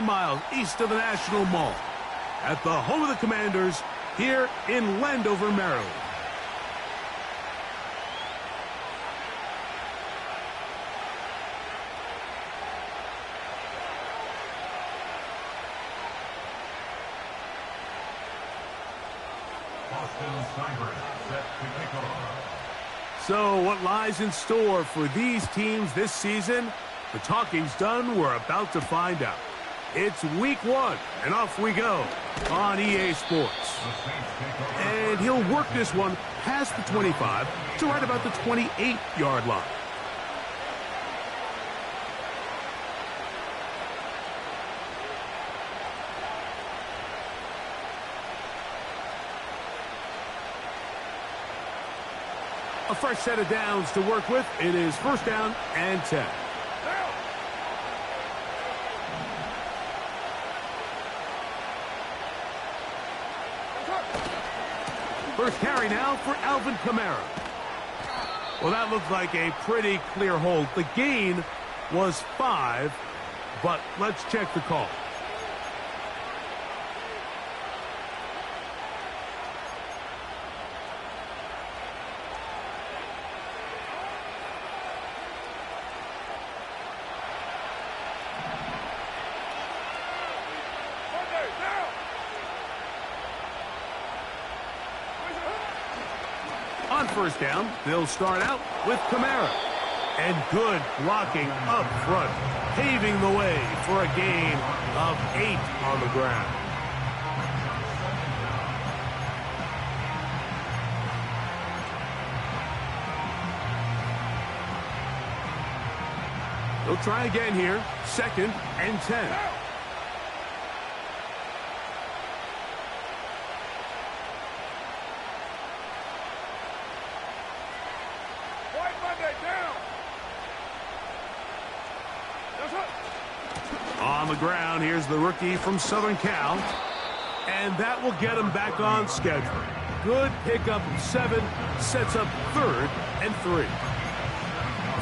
miles east of the National Mall at the home of the Commanders here in Landover, Maryland. So what lies in store for these teams this season? The talking's done. We're about to find out. It's week 1, and off we go on EA Sports. And he'll work this one past the 25 to right about the 28-yard line. A fresh set of downs to work with. It is first down and 10. First carry now for Alvin Kamara. Well, that looked like a pretty clear hold. The gain was 5, but let's check the call. On first down, they'll start out with Kamara. And good blocking up front, paving the way for a gain of 8 on the ground. They'll try again here, second and 10. On the ground, here's the rookie from Southern Cal. And that will get him back on schedule. Good pickup, 7, sets up third and 3.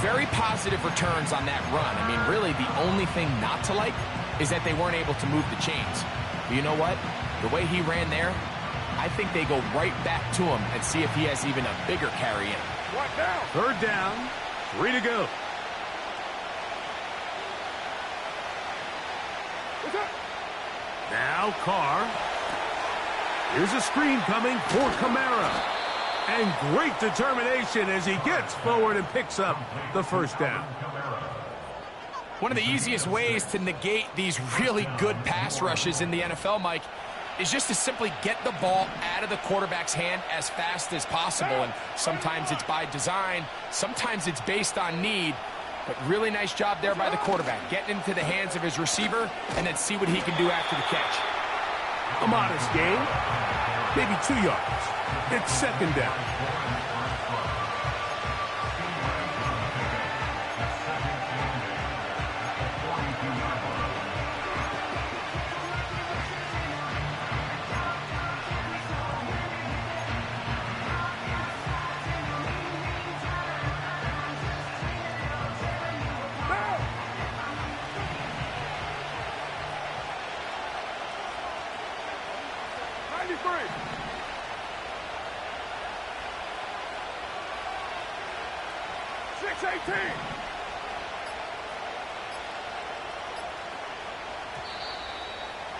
Very positive returns on that run. I mean, really, the only thing not to like is that they weren't able to move the chains. But you know what? The way he ran there, I think they go right back to him and see if he has even a bigger carry in him. Third down, 3 to go. Now Carr. Here's a screen coming for Kamara. And great determination as he gets forward and picks up the first down. One of the easiest ways to negate these really good pass rushes in the NFL, Mike, is just to simply get the ball out of the quarterback's hand as fast as possible. And sometimes it's by design, sometimes it's based on need. But really nice job there by the quarterback, getting into the hands of his receiver and then see what he can do after the catch. A modest gain, maybe 2 yards. It's second down.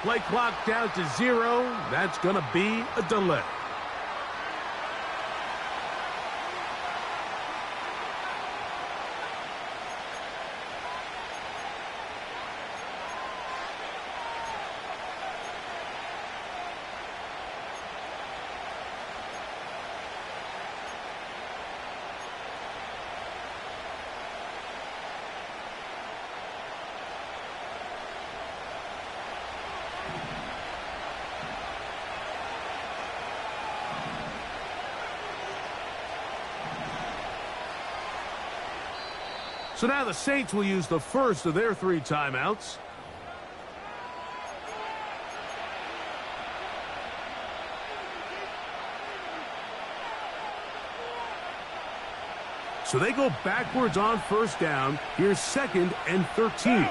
Play clock down to 0. That's going to be a delay. So now the Saints will use the first of their 3 timeouts. So they go backwards on first down. Here's second and 13.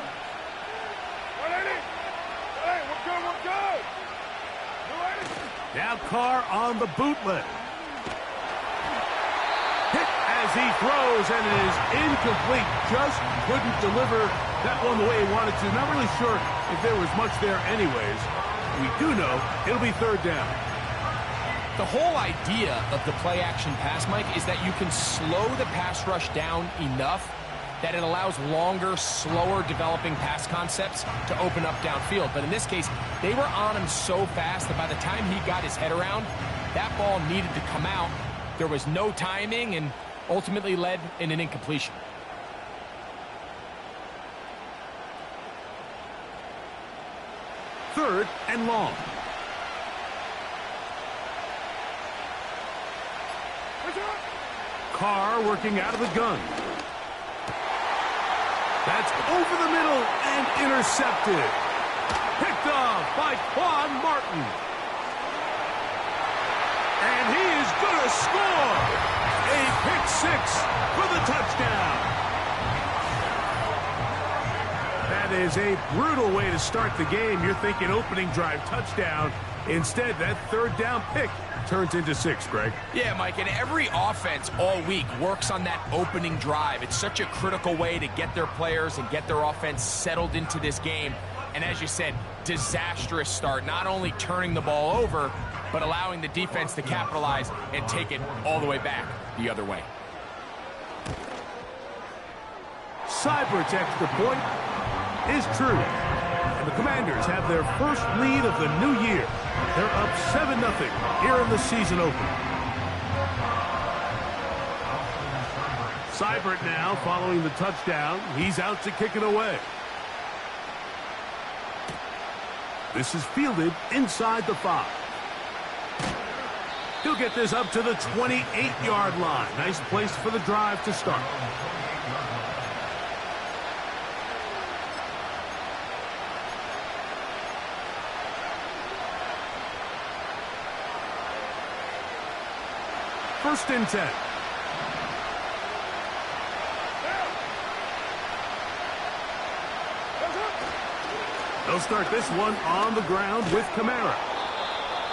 Now Carr on the bootleg. Hit as he throws, and it is incomplete. Just couldn't deliver that one the way he wanted to. Not really sure if there was much there anyways. We do know it'll be third down. The whole idea of the play-action pass, Mike, is that you can slow the pass rush down enough that it allows longer, slower developing pass concepts to open up downfield. But in this case, they were on him so fast that by the time he got his head around, that ball needed to come out. There was no timing and ultimately led in an incompletion. Third and long. Carr working out of the gun. That's over the middle and intercepted. Picked off by Quan Martin. And he is going to score. A pick six for the touchdown. That is a brutal way to start the game. You're thinking opening drive touchdown. Instead, that third down pick turns into 6, Greg. Yeah, Mike, and every offense all week works on that opening drive. It's such a critical way to get their players and get their offense settled into this game. And as you said, disastrous start, not only turning the ball over, but allowing the defense to capitalize and take it all the way back the other way. Seibert's extra point is true. And the Commanders have their first lead of the new year. They're up 7-0 here in the season opener. Seibert now following the touchdown. He's out to kick it away. This is fielded inside the 5. He'll get this up to the 28-yard line. Nice place for the drive to start. First and 10. They'll start this one on the ground with Kamara.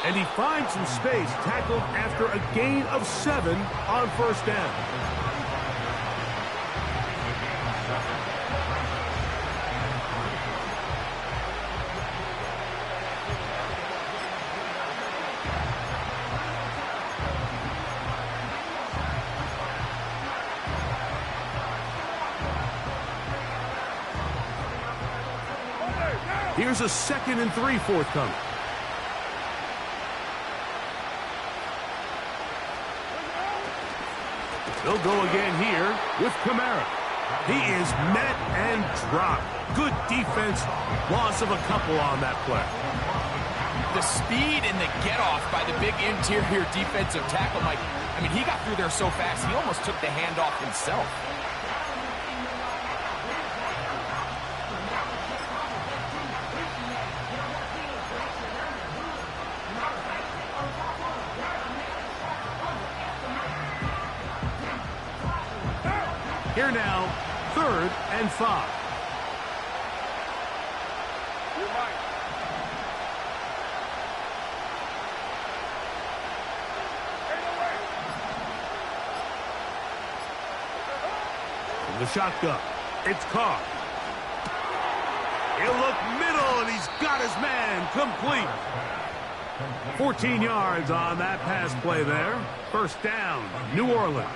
And he finds some space, tackled after a gain of 7 on first down. Here's a 2nd and 3 forthcoming. They'll go again here with Kamara. He is met and dropped. Good defense. Loss of a couple on that play. The speed and the get-off by the big interior defensive tackle, Mike. I mean, he got through there so fast, he almost took the handoff himself. Here now, 3rd and 5. From the shotgun, it's Carr. He'll look middle, and he's got his man complete. 14 yards on that pass play there. First down, New Orleans.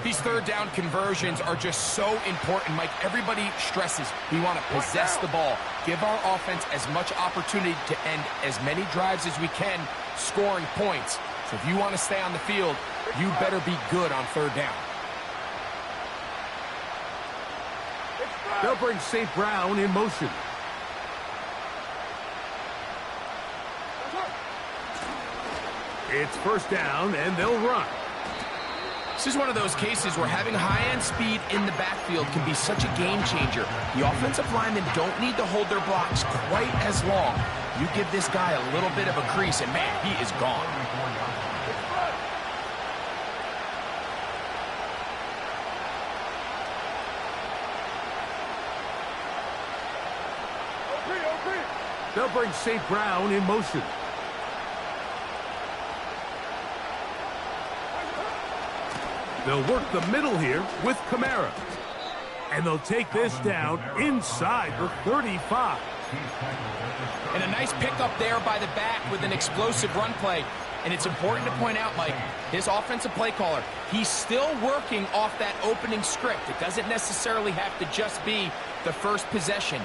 These third down conversions are just so important, Mike. Everybody stresses we want to possess the ball, give our offense as much opportunity to end as many drives as we can, scoring points. So if you want to stay on the field, you better be good on third down. They'll bring St. Brown in motion. It's first down, and they'll run. This is one of those cases where having high-end speed in the backfield can be such a game changer. The offensive linemen don't need to hold their blocks quite as long. You give this guy a little bit of a crease, and man, he is gone. They'll bring St. Brown in motion. They'll work the middle here with Kamara. And they'll take this down inside the 35. And a nice pickup there by the back with an explosive run play. And it's important to point out, Mike, this offensive play caller, he's still working off that opening script. It doesn't necessarily have to just be the first possession.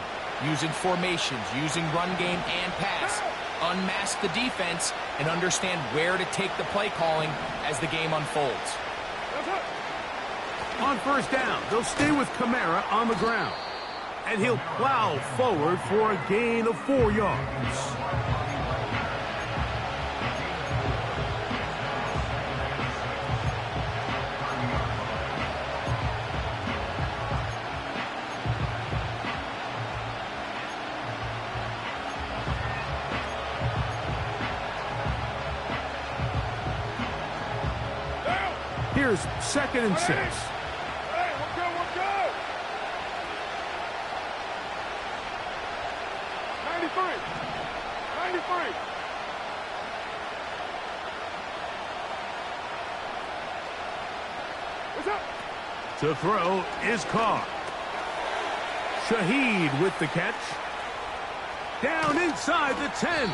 Using formations, using run game and pass. Unmask the defense and understand where to take the play calling as the game unfolds. On first down, they'll stay with Kamara on the ground. And he'll plow forward for a gain of 4 yards. Here's 2nd and 6. Hey, we're good. 93. What's up? To throw is Carr. Shaheed with the catch. Down inside the 10.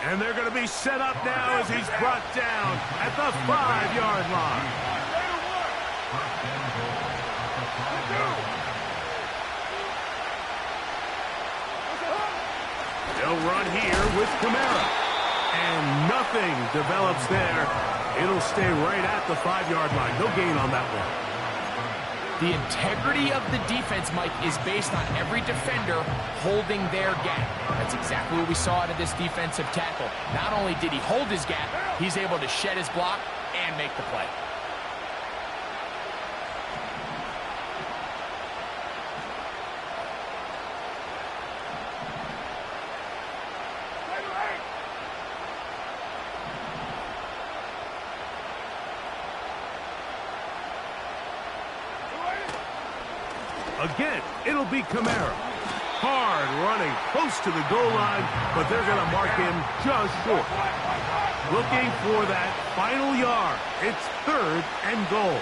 And they're going to be set up now as he's brought down at the 5-yard line. They'll run here with Kamara. And nothing develops there. It'll stay right at the 5-yard line. No gain on that one. The integrity of the defense, Mike, is based on every defender holding their gap. That's exactly what we saw out of this defensive tackle. Not only did he hold his gap, he's able to shed his block and make the play. Again, it'll be Kamara. Hard running close to the goal line, but they're going to mark him just short. Looking for that final yard. It's 3rd and goal.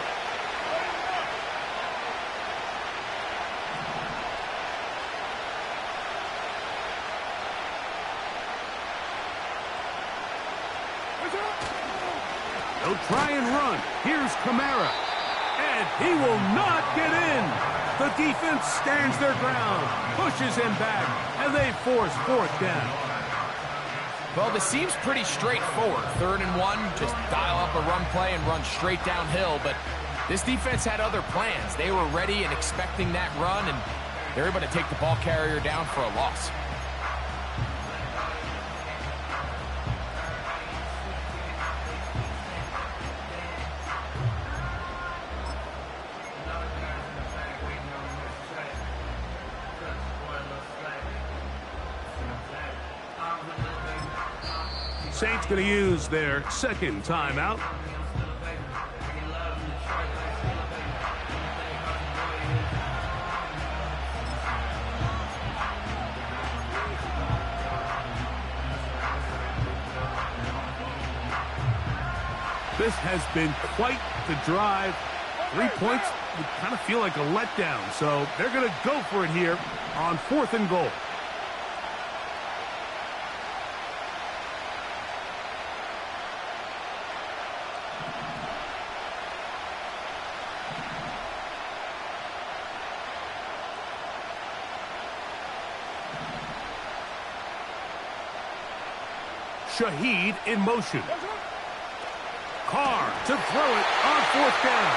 They'll try and run. Here's Kamara. And he will not get in. The defense stands their ground, pushes him back, and they force 4th down. Well, this seems pretty straightforward. 3rd and 1, just dial up a run play and run straight downhill. But this defense had other plans. They were ready and expecting that run, and they're able to take the ball carrier down for a loss. Saints going to use their 2nd timeout. This has been quite the drive. 3 points would kind of feel like a letdown, so they're going to go for it here on 4th and goal. Shaheed in motion. Carr to throw it on 4th down.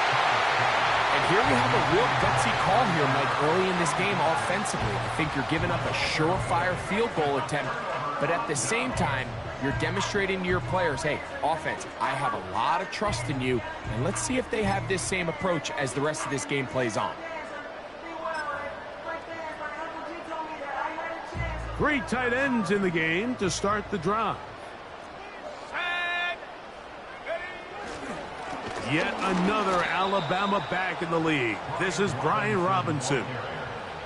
And here we have a real gutsy call here, Mike, early in this game offensively. I think you're giving up a surefire field goal attempt, but at the same time, you're demonstrating to your players, hey, offense, I have a lot of trust in you, and let's see if they have this same approach as the rest of this game plays on. 3 tight ends in the game to start the drive. Yet another Alabama back in the league. This is Brian Robinson.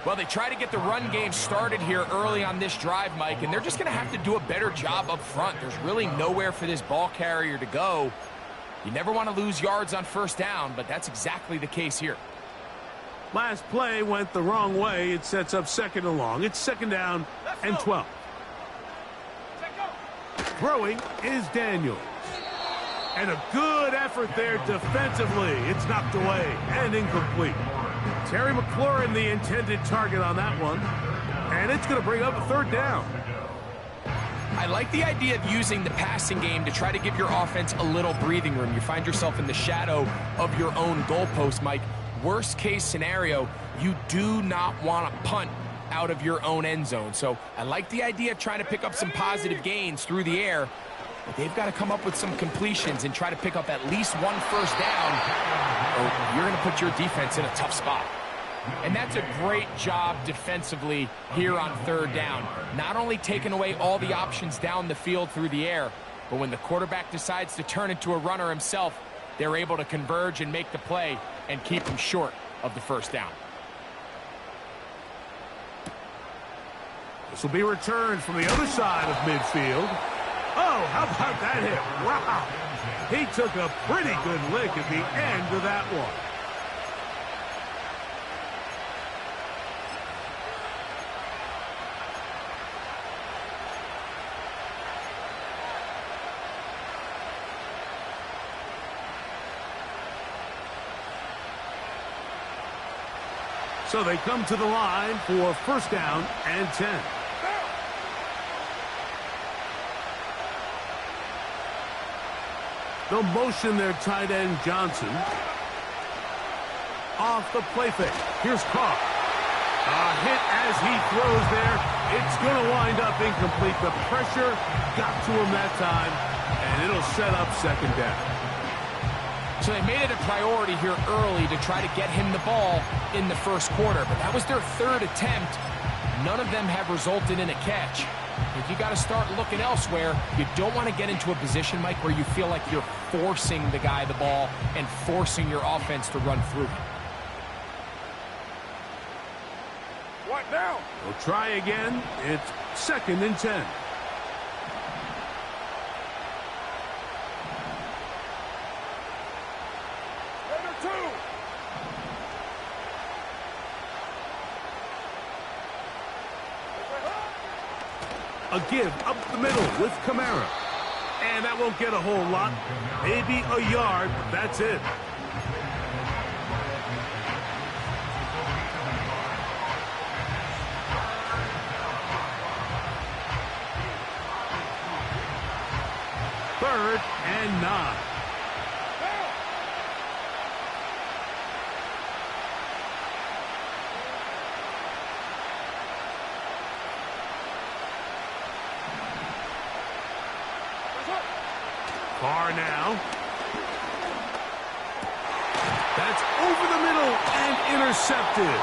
Well, they try to get the run game started here early on this drive, Mike, and they're just going to have to do a better job up front. There's really nowhere for this ball carrier to go. You never want to lose yards on first down, but that's exactly the case here. Last play went the wrong way. It sets up second and long. It's second down and 12. Throwing is Daniels. And a good effort there defensively. It's knocked away and incomplete. Terry McLaurin, the intended target on that one. And it's going to bring up a third down. I like the idea of using the passing game to try to give your offense a little breathing room. You find yourself in the shadow of your own goalpost, Mike. Worst case scenario, you do not want to punt out of your own end zone. So I like the idea of trying to pick up some positive gains through the air. But they've got to come up with some completions and try to pick up at least one first down, or you're going to put your defense in a tough spot. And that's a great job defensively here on third down. Not only taking away all the options down the field through the air, but when the quarterback decides to turn into a runner himself, they're able to converge and make the play and keep him short of the first down. This will be returned from the other side of midfield. Oh, how about that hit? Wow. He took a pretty good lick at the end of that one. So they come to the line for first down and 10. They'll motion their tight end Johnson. Off the play fake. Here's Carr. A hit as he throws there. It's going to wind up incomplete. The pressure got to him that time, and it'll set up second down. So they made it a priority here early to try to get him the ball in the first quarter, but that was their third attempt. None of them have resulted in a catch. If you got to start looking elsewhere, you don't want to get into a position, Mike, where you feel like you're forcing the guy the ball and forcing your offense to run through him. What now? We'll try again. It's second and 10. A give up the middle with Kamara. And that won't get a whole lot. Maybe a yard, but that's it. Third and 9. Carr now. That's over the middle and intercepted.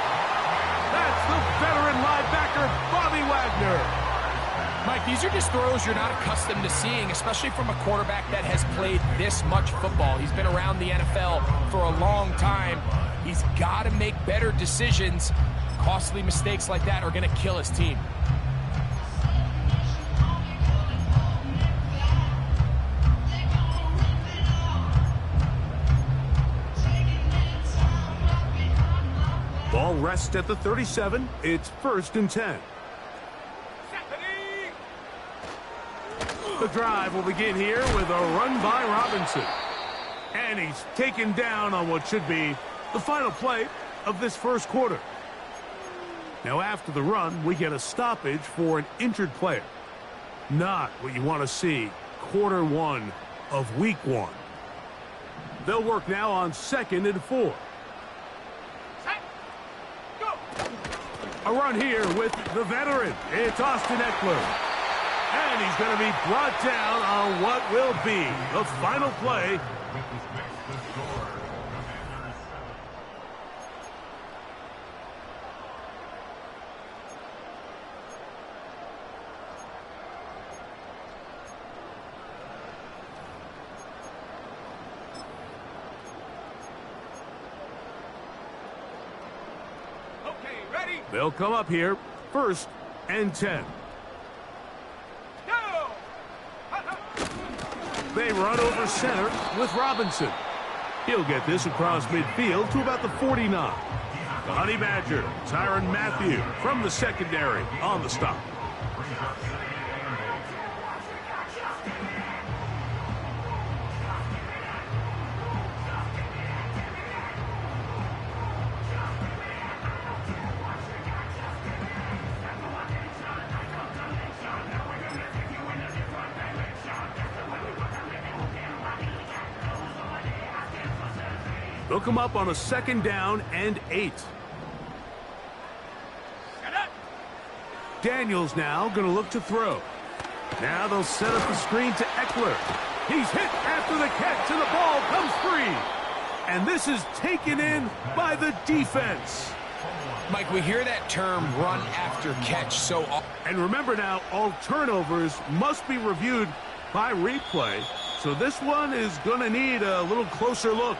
That's the veteran linebacker, Bobby Wagner. Mike, these are just throws you're not accustomed to seeing, especially from a quarterback that has played this much football. He's been around the NFL for a long time. He's got to make better decisions. Costly mistakes like that are going to kill his team. Ball rests at the 37. It's first and 10. The drive will begin here with a run by Robinson. And he's taken down on what should be the final play of this first quarter. Now after the run, we get a stoppage for an injured player. Not what you want to see quarter one of week one. They'll work now on second and 4. A run here with the veteran. It's Austin Eckler. And he's going to be brought down on what will be the final play. Okay, ready? They'll come up here, first and 10. They run over center with Robinson. He'll get this across midfield to about the 49. The Honey Badger, Tyrann Mathieu from the secondary on the stop. They'll come up on a 2nd down and 8. Daniels now going to look to throw. Now they'll set up the screen to Eckler. He's hit after the catch, and the ball comes free. And this is taken in by the defense. Mike, we hear that term run after catch so often. And remember now, all turnovers must be reviewed by replay. So this one is going to need a little closer look.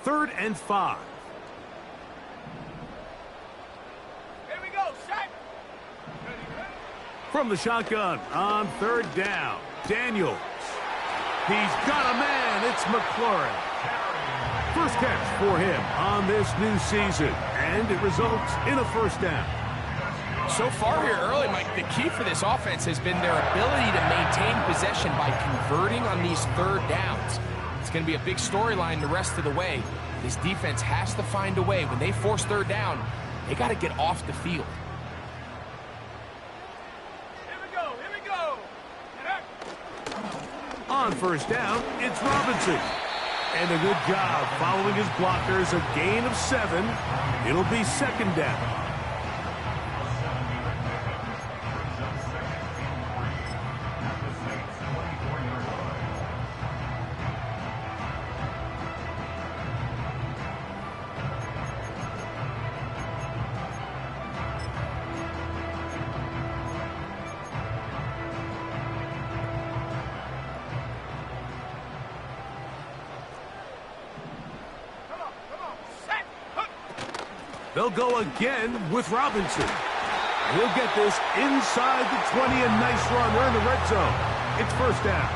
Third and 5. Here we go, set. From the shotgun on 3rd down, Daniels. He's got a man. It's McLaurin. First catch for him on this new season, and it results in a 1st down. So far here early, Mike, the key for this offense has been their ability to maintain possession by converting on these 3rd downs. It's going to be a big storyline the rest of the way. This defense has to find a way. When they force 3rd down, they got to get off the field. Here we go, here we go. On 1st down, it's Robinson. And a good job following his blockers, a gain of 7. It'll be 2nd down. They'll go again with Robinson. He'll get this inside the 20, a nice run. They're in the red zone. It's 1st down.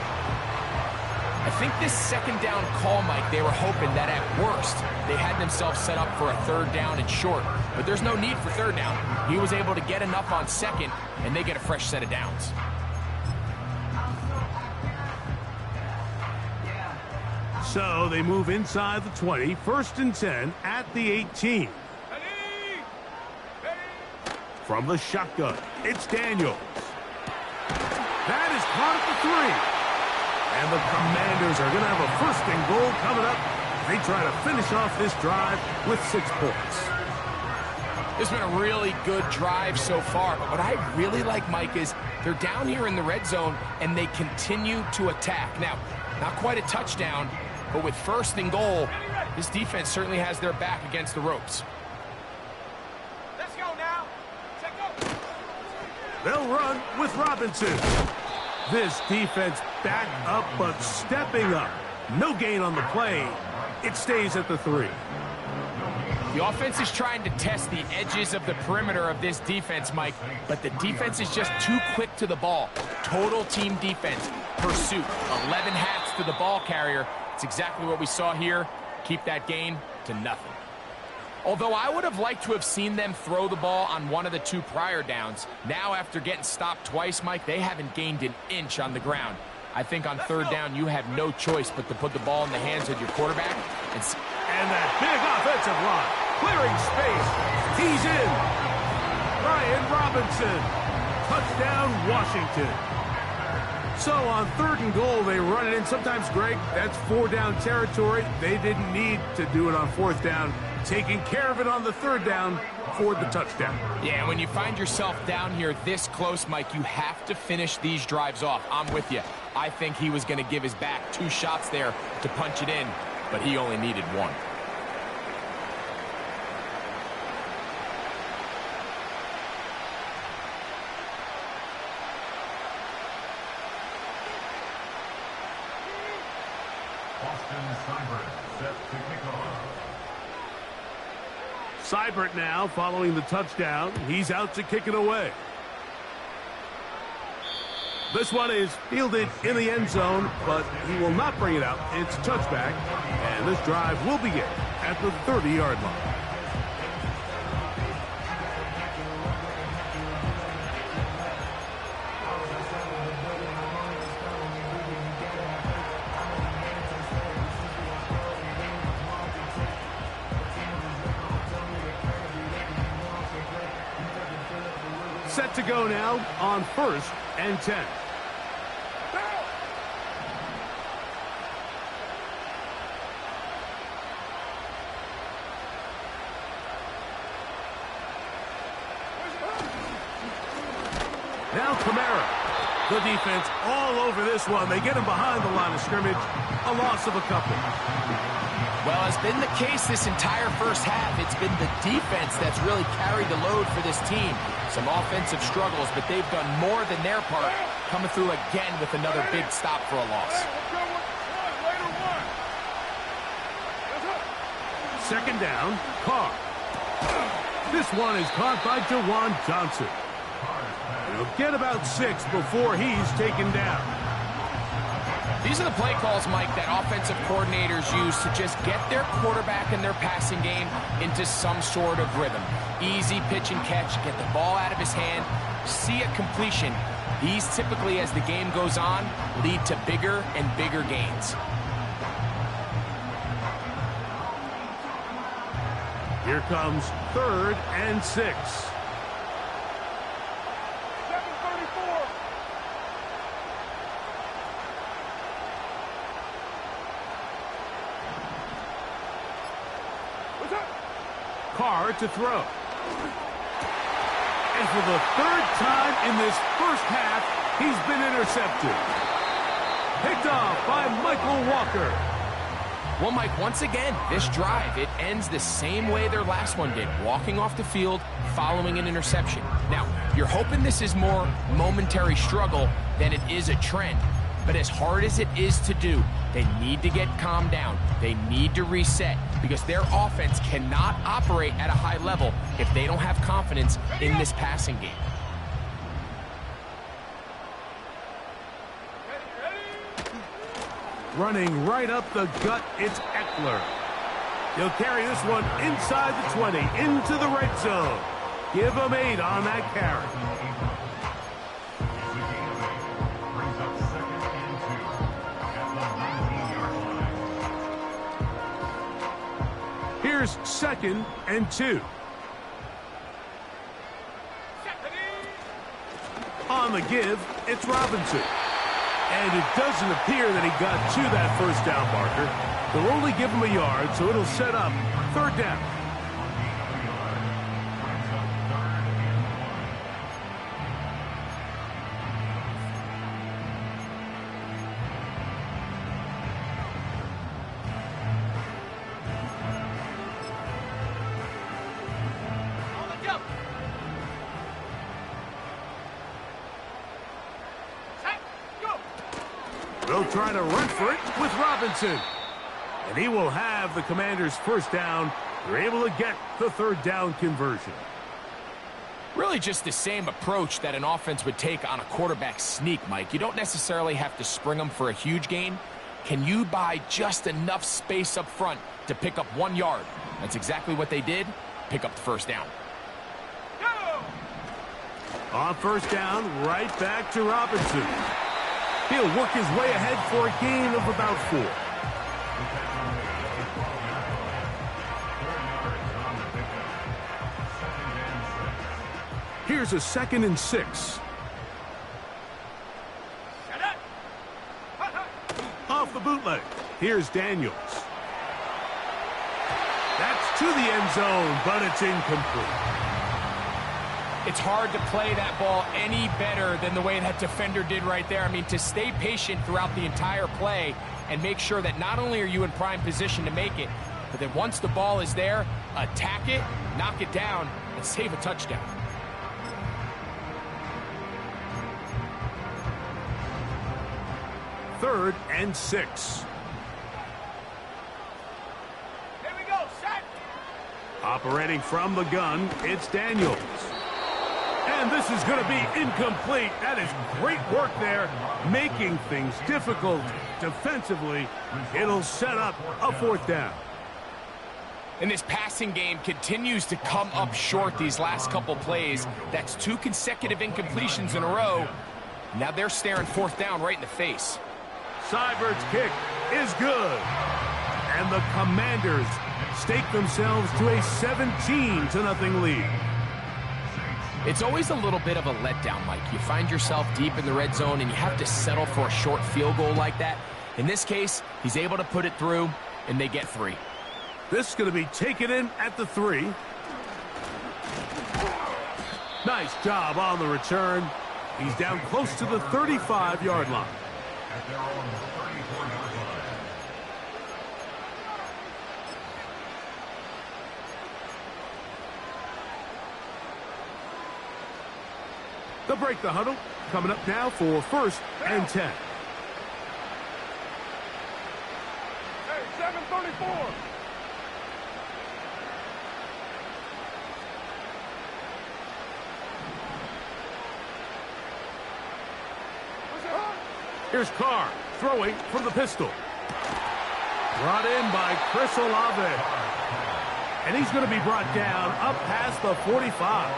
I think this 2nd down call, Mike, they were hoping that at worst they had themselves set up for a 3rd down and short. But there's no need for 3rd down. He was able to get enough on 2nd, and they get a fresh set of downs. So they move inside the 20, 1st and 10 at the 18. From the shotgun, it's Daniels. That is caught at the 3. And the Commanders are going to have a 1st and goal coming up. They try to finish off this drive with 6 points. It's been a really good drive so far. But what I really like, Mike, is they're down here in the red zone, and they continue to attack. Now, not quite a touchdown, but with 1st and goal, this defense certainly has their back against the ropes. They'll run with Robinson. This defense back up, but stepping up. No gain on the play. It stays at the 3. The offense is trying to test the edges of the perimeter of this defense, Mike, but the defense is just too quick to the ball. Total team defense, pursuit, 11 hats to the ball carrier. It's exactly what we saw here. Keep that gain to nothing. Although I would have liked to have seen them throw the ball on one of the 2 prior downs. Now, after getting stopped twice, Mike, they haven't gained an inch on the ground. I think on 3rd down, you have no choice but to put the ball in the hands of your quarterback. And that big offensive line, clearing space. He's in. Brian Robinson. Touchdown, Washington. So on 3rd and goal, they run it in. Sometimes, Greg, that's 4-down territory. They didn't need to do it on 4th down. Taking care of it on the 3rd down for the touchdown. Yeah, when you find yourself down here this close, Mike, you have to finish these drives off. I'm with you. I think he was going to give his back 2 shots there to punch it in, but he only needed 1. Seibert now following the touchdown. He's out to kick it away. This one is fielded in the end zone, but he will not bring it out. It's a touchback, and this drive will begin at the 30-yard line. Set to go now on 1st and 10. Now Kamara. The defense all over this one. They get him behind the line of scrimmage. A loss of a couple. Well, it's been the case this entire first half. It's been the defense that's really carried the load for this team. Some offensive struggles, but they've done more than their part, coming through again with another big stop for a loss. Second down, Carr. This one is caught by Jawan Johnson. He'll get about 6 before he's taken down. These are the play calls, Mike, that offensive coordinators use to just get their quarterback and their passing game into some sort of rhythm. Easy pitch and catch, get the ball out of his hand, see a completion. These typically, as the game goes on, lead to bigger and bigger gains. Here comes 3rd and 6. Carr to throw. And for the 3rd time in this first half, he's been intercepted. Picked off by Michael Walker. Well, Mike, once again, this drive, it ends the same way their last one did, walking off the field, following an interception. Now, you're hoping this is more momentary struggle than it is a trend. But as hard as it is to do, they need to get calmed down. They need to reset because their offense cannot operate at a high level if they don't have confidence in this passing game. Running right up the gut, it's Eckler. He'll carry this one inside the 20, into the red zone. Give him 8 on that carry. Here's 2nd and 2. On the give, it's Robinson. And it doesn't appear that he got to that first down marker. They'll only give him a yard, so it'll set up 3rd down. They'll try to run for it with Robinson. And he will have the Commanders' 1st down. They're able to get the 3rd down conversion. Really just the same approach that an offense would take on a quarterback sneak, Mike. You don't necessarily have to spring them for a huge gain. Can you buy just enough space up front to pick up 1 yard? That's exactly what they did. Pick up the 1st down. On 1st down, right back to Robinson. He'll work his way ahead for a gain of about 4. Here's a 2nd and 6. Off the bootleg. Here's Daniels. That's to the end zone, but it's incomplete. It's hard to play that ball any better than the way that defender did right there. I mean, to stay patient throughout the entire play and make sure that not only are you in prime position to make it, but then once the ball is there, attack it, knock it down, and save a touchdown. Third and 6. Operating from the gun, it's Daniels. And this is going to be incomplete. That is great work there, making things difficult defensively. It'll set up a fourth down. And this passing game continues to come up short these last couple plays. That's 2 consecutive incompletions in a row. Now they're staring fourth down right in the face. Seibert's kick is good. And the Commanders stake themselves to a 17-0 lead. It's always a little bit of a letdown, Mike. You find yourself deep in the red zone and you have to settle for a short field goal like that. In this case, he's able to put it through, and they get 3. This is going to be taken in at the 3. Nice job on the return. He's down close to the 35-yard line. They'll break the huddle. Coming up now for 1st and 10. Hey, 734. Here's Carr throwing from the pistol. Brought in by Chris Olave. And he's going to be brought down up past the 45.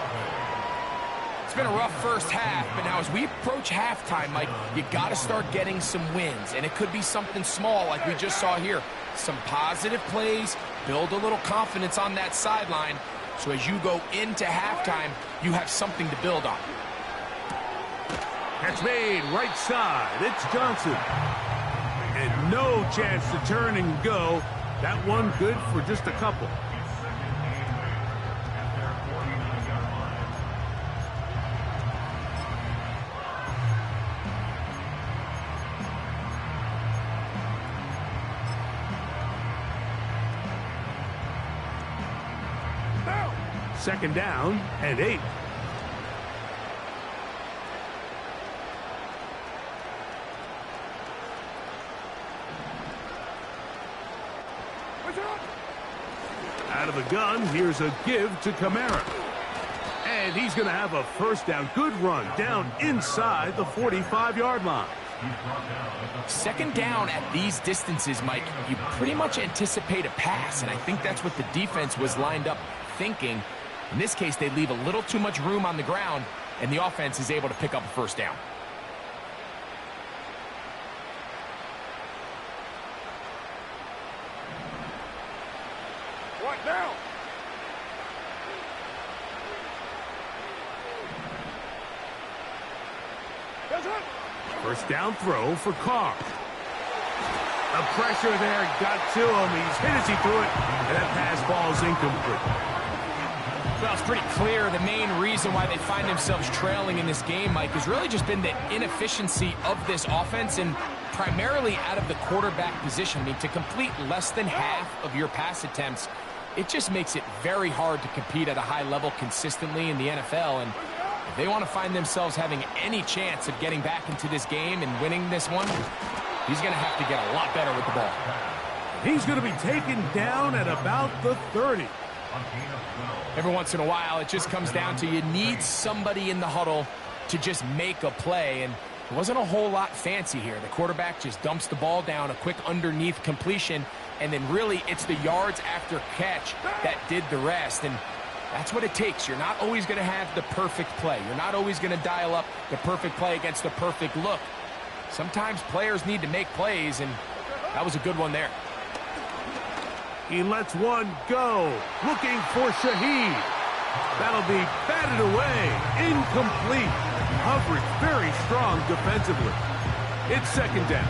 It's been a rough first half, but now as we approach halftime, Mike, you got to start getting some wins. And it could be something small like we just saw here. Some positive plays, build a little confidence on that sideline. So as you go into halftime, you have something to build on. Catch made right side. It's Johnson. And no chance to turn and go. That one good for just a couple. Second down and 8. Out of the gun, here's a give to Kamara. And he's going to have a first down. Good run down inside the 45-yard line. Second down at these distances, Mike, you pretty much anticipate a pass, and I think that's what the defense was lined up thinking. In this case, they leave a little too much room on the ground, and the offense is able to pick up a first down. What now? First down throw for Carr. The pressure there got to him. He's hit as he threw it, and that pass ball's incomplete. Well, it's pretty clear the main reason why they find themselves trailing in this game, Mike, has really just been the inefficiency of this offense and primarily out of the quarterback position. I mean, to complete less than half of your pass attempts, it just makes it very hard to compete at a high level consistently in the NFL. And if they want to find themselves having any chance of getting back into this game and winning this one, he's going to have to get a lot better with the ball. He's going to be taken down at about the 30. Every once in a while, it just comes down to you need somebody in the huddle to just make a play, and it wasn't a whole lot fancy here. The quarterback just dumps the ball down, a quick underneath completion, and then really it's the yards after catch that did the rest, and that's what it takes. You're not always going to have the perfect play. You're not always going to dial up the perfect play against the perfect look. Sometimes players need to make plays, and that was a good one there. He lets one go, looking for Shaheed. That'll be batted away, incomplete. Coverage very strong defensively. It's second down.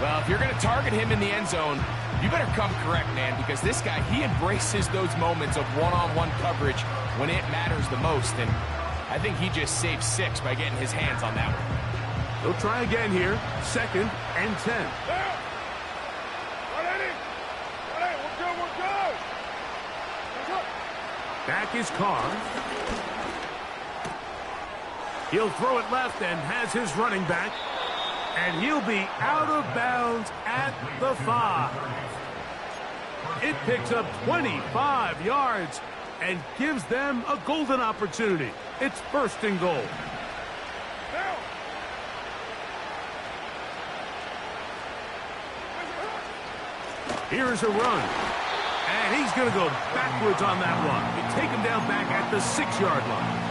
Well, if you're going to target him in the end zone, you better come correct, man, because this guy, he embraces those moments of one-on-one coverage when it matters the most, and I think he just saved 6 by getting his hands on that one. He'll try again here, second and 10. Back is Carr. He'll throw it left and has his running back. And he'll be out of bounds at the 5. It picks up 25 yards and gives them a golden opportunity. It's first and goal. Here's a run. And he's going to go backwards on that one. They take him down back at the 6-yard line.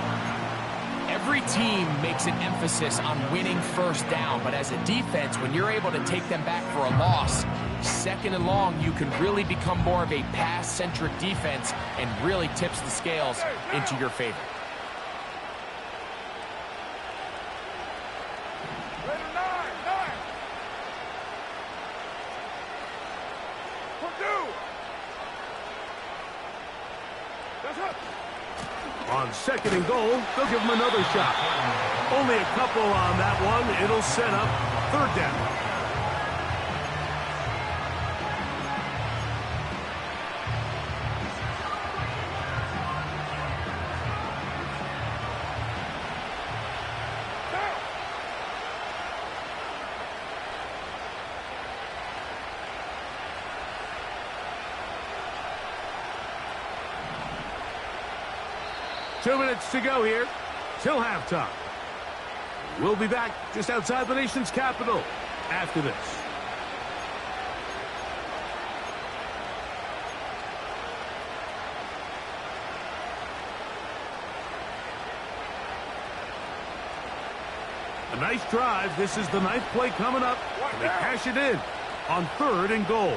Every team makes an emphasis on winning first down, but as a defense, when you're able to take them back for a loss, second and long, you can really become more of a pass-centric defense and really tips the scales into your favor. On second and goal, they'll give him another shot. Only a couple on that one. It'll set up third down. Two minutes to go here till halftime. We'll be back just outside the nation's capital after this. A nice drive. This is the 9th play coming up. And they cash it in on third and goal.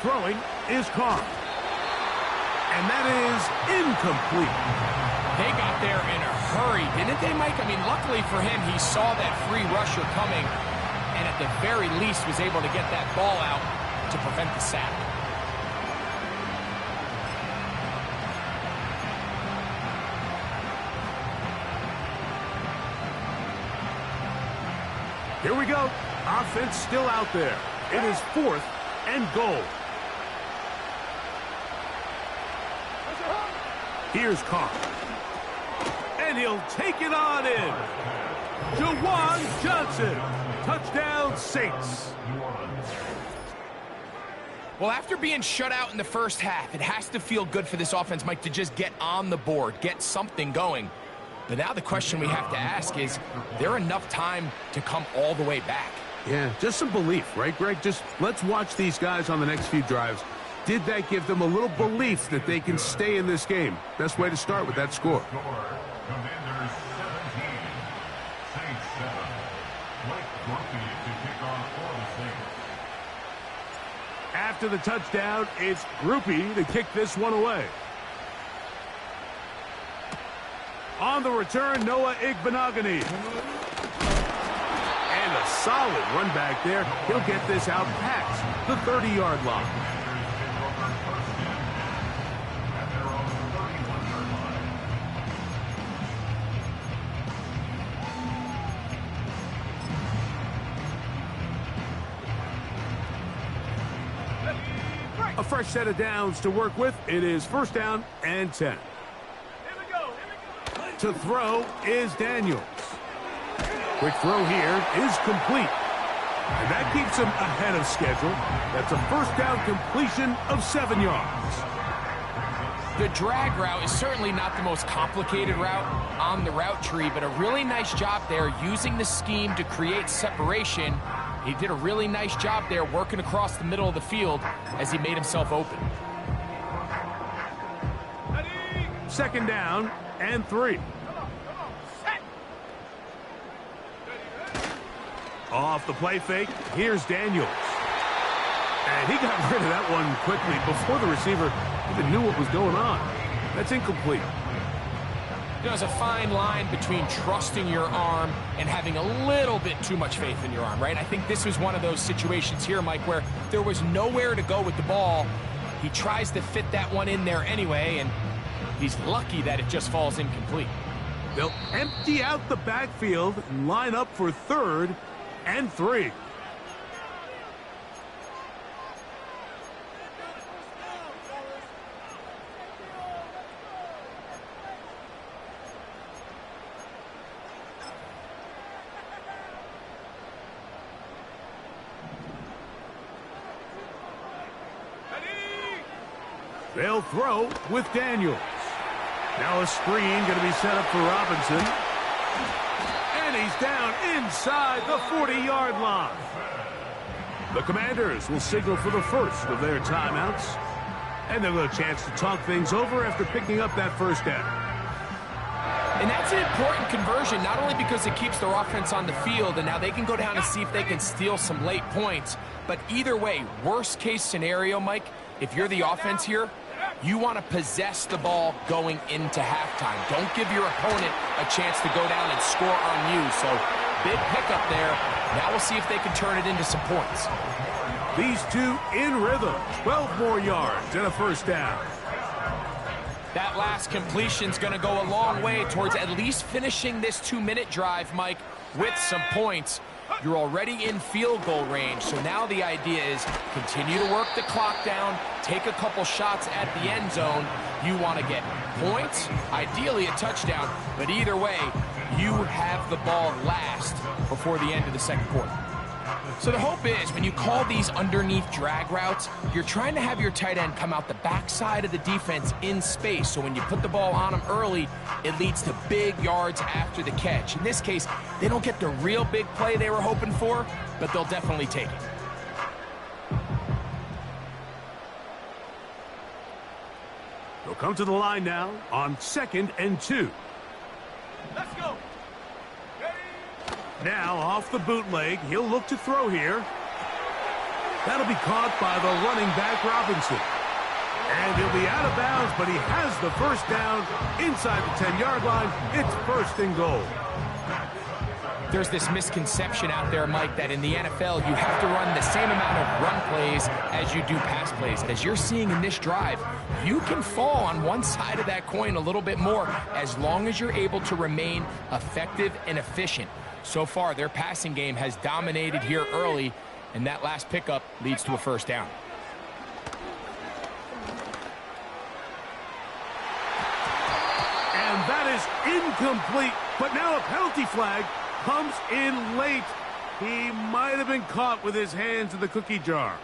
Throwing is Carr. And that is incomplete. They got there in a hurry, didn't they, Mike? I mean, luckily for him, he saw that free rusher coming and at the very least was able to get that ball out to prevent the sack. Here we go. Offense still out there. It is fourth and goal. Here's Carr. And he'll take it on in. Juwan Johnson. Touchdown, Saints. Well, after being shut out in the first half, it has to feel good for this offense, Mike, to just get on the board, get something going. But now the question we have to ask is there enough time to come all the way back? Yeah, just some belief, right, Greg? Just let's watch these guys on the next few drives. Did that give them a little belief that they can stay in this game? Best way to start with that score. Commanders 17, Saints 7. Mike Murphy to kick off for the Saints. After the touchdown, it's Grupe to kick this one away. On the return, Noah Igbinoghene. And a solid run back there. He'll get this out past the 30-yard line. A fresh set of downs to work with. It is first down and 10. To throw is Daniels. Quick throw here is complete. And that keeps him ahead of schedule. That's a first down completion of 7 yards. The drag route is certainly not the most complicated route on the route tree, but a really nice job there using the scheme to create separation. He did a really nice job there working across the middle of the field as he made himself open. Second down and 3. Off the play fake, here's Daniels. And he got rid of that one quickly before the receiver even knew what was going on. That's incomplete. You know, there's a fine line between trusting your arm and having a little bit too much faith in your arm, right? I think this was one of those situations here, Mike, where there was nowhere to go with the ball. He tries to fit that one in there anyway, and he's lucky that it just falls incomplete. They'll empty out the backfield and line up for third and 3. They'll throw with Daniels. Now a screen going to be set up for Robinson. And he's down inside the 40-yard line. The Commanders will signal for the first of their timeouts. And they'll get a chance to talk things over after picking up that first down. And that's an important conversion, not only because it keeps their offense on the field, and now they can go down and see if they can steal some late points. But either way, worst case scenario, Mike, if you're the offense here, you want to possess the ball going into halftime. Don't give your opponent a chance to go down and score on you. So big pickup there. Now we'll see if they can turn it into some points. These two in rhythm. 12 more yards and a first down. That last completion's going to go a long way towards at least finishing this 2-minute drive, Mike, with some points. You're already in field goal range, so now the idea is continue to work the clock down, take a couple shots at the end zone. You want to get points, ideally a touchdown, but either way, you have the ball last before the end of the second quarter. So the hope is when you call these underneath drag routes, you're trying to have your tight end come out the backside of the defense in space. So when you put the ball on them early, it leads to big yards after the catch. In this case, they don't get the real big play they were hoping for, but they'll definitely take it. They'll come to the line now on 2nd and 2. Let's go. Now off the bootleg, he'll look to throw here. That'll be caught by the running back Robinson. And he'll be out of bounds, but he has the first down inside the 10-yard line. It's 1st and goal. There's this misconception out there, Mike, that in the NFL you have to run the same amount of run plays as you do pass plays. As you're seeing in this drive, you can fall on one side of that coin a little bit more as long as you're able to remain effective and efficient. So far, their passing game has dominated here early, and that last pickup leads to a first down. And that is incomplete, but now a penalty flag comes in late. He might have been caught with his hands in the cookie jar.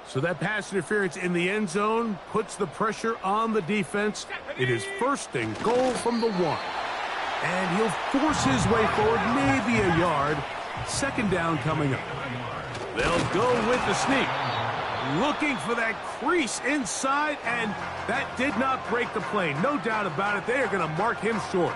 So that pass interference in the end zone puts the pressure on the defense. It is 1st and goal from the 1. And he'll force his way forward, maybe a yard. 2nd down coming up. They'll go with the sneak. Looking for that crease inside, and that did not break the play. No doubt about it, they are going to mark him short.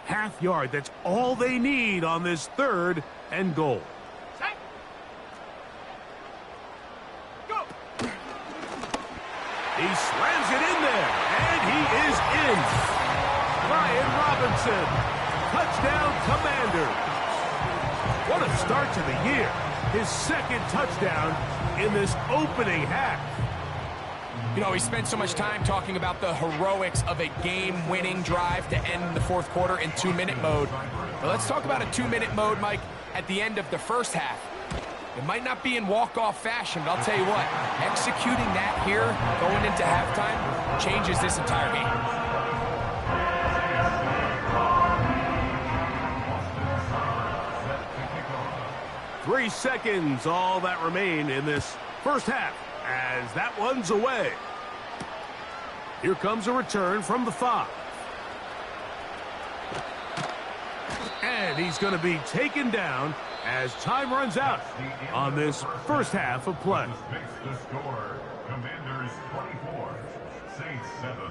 Half yard, that's all they need on this 3rd and goal. Go. He slams it in there, and he is in. Brian Robinson, touchdown Commanders. What a start to the year. His 2nd touchdown in this opening half. You know, we spent so much time talking about the heroics of a game-winning drive to end the 4th quarter in 2-minute mode. But let's talk about a 2-minute mode, Mike, at the end of the first half. It might not be in walk-off fashion, but I'll tell you what, executing that here, going into halftime, changes this entire game. 3 seconds, all that remain in this first half, as that one's away. Here comes a return from the 5. And he's going to be taken down as time runs out on this first half of play. The score, Commanders 24, Saints 7.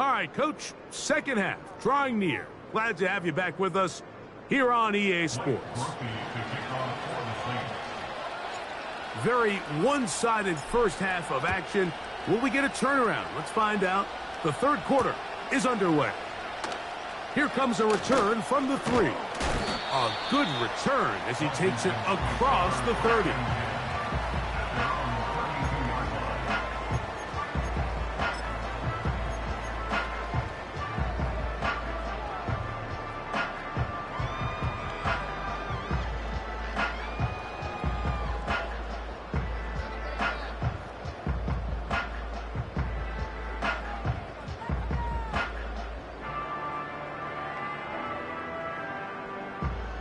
All right, Coach, second half, drawing near. Glad to have you back with us here on EA Sports. Very one-sided first half of action. Will we get a turnaround? Let's find out. The third quarter is underway. Here comes a return from the 3. A good return as he takes it across the 30.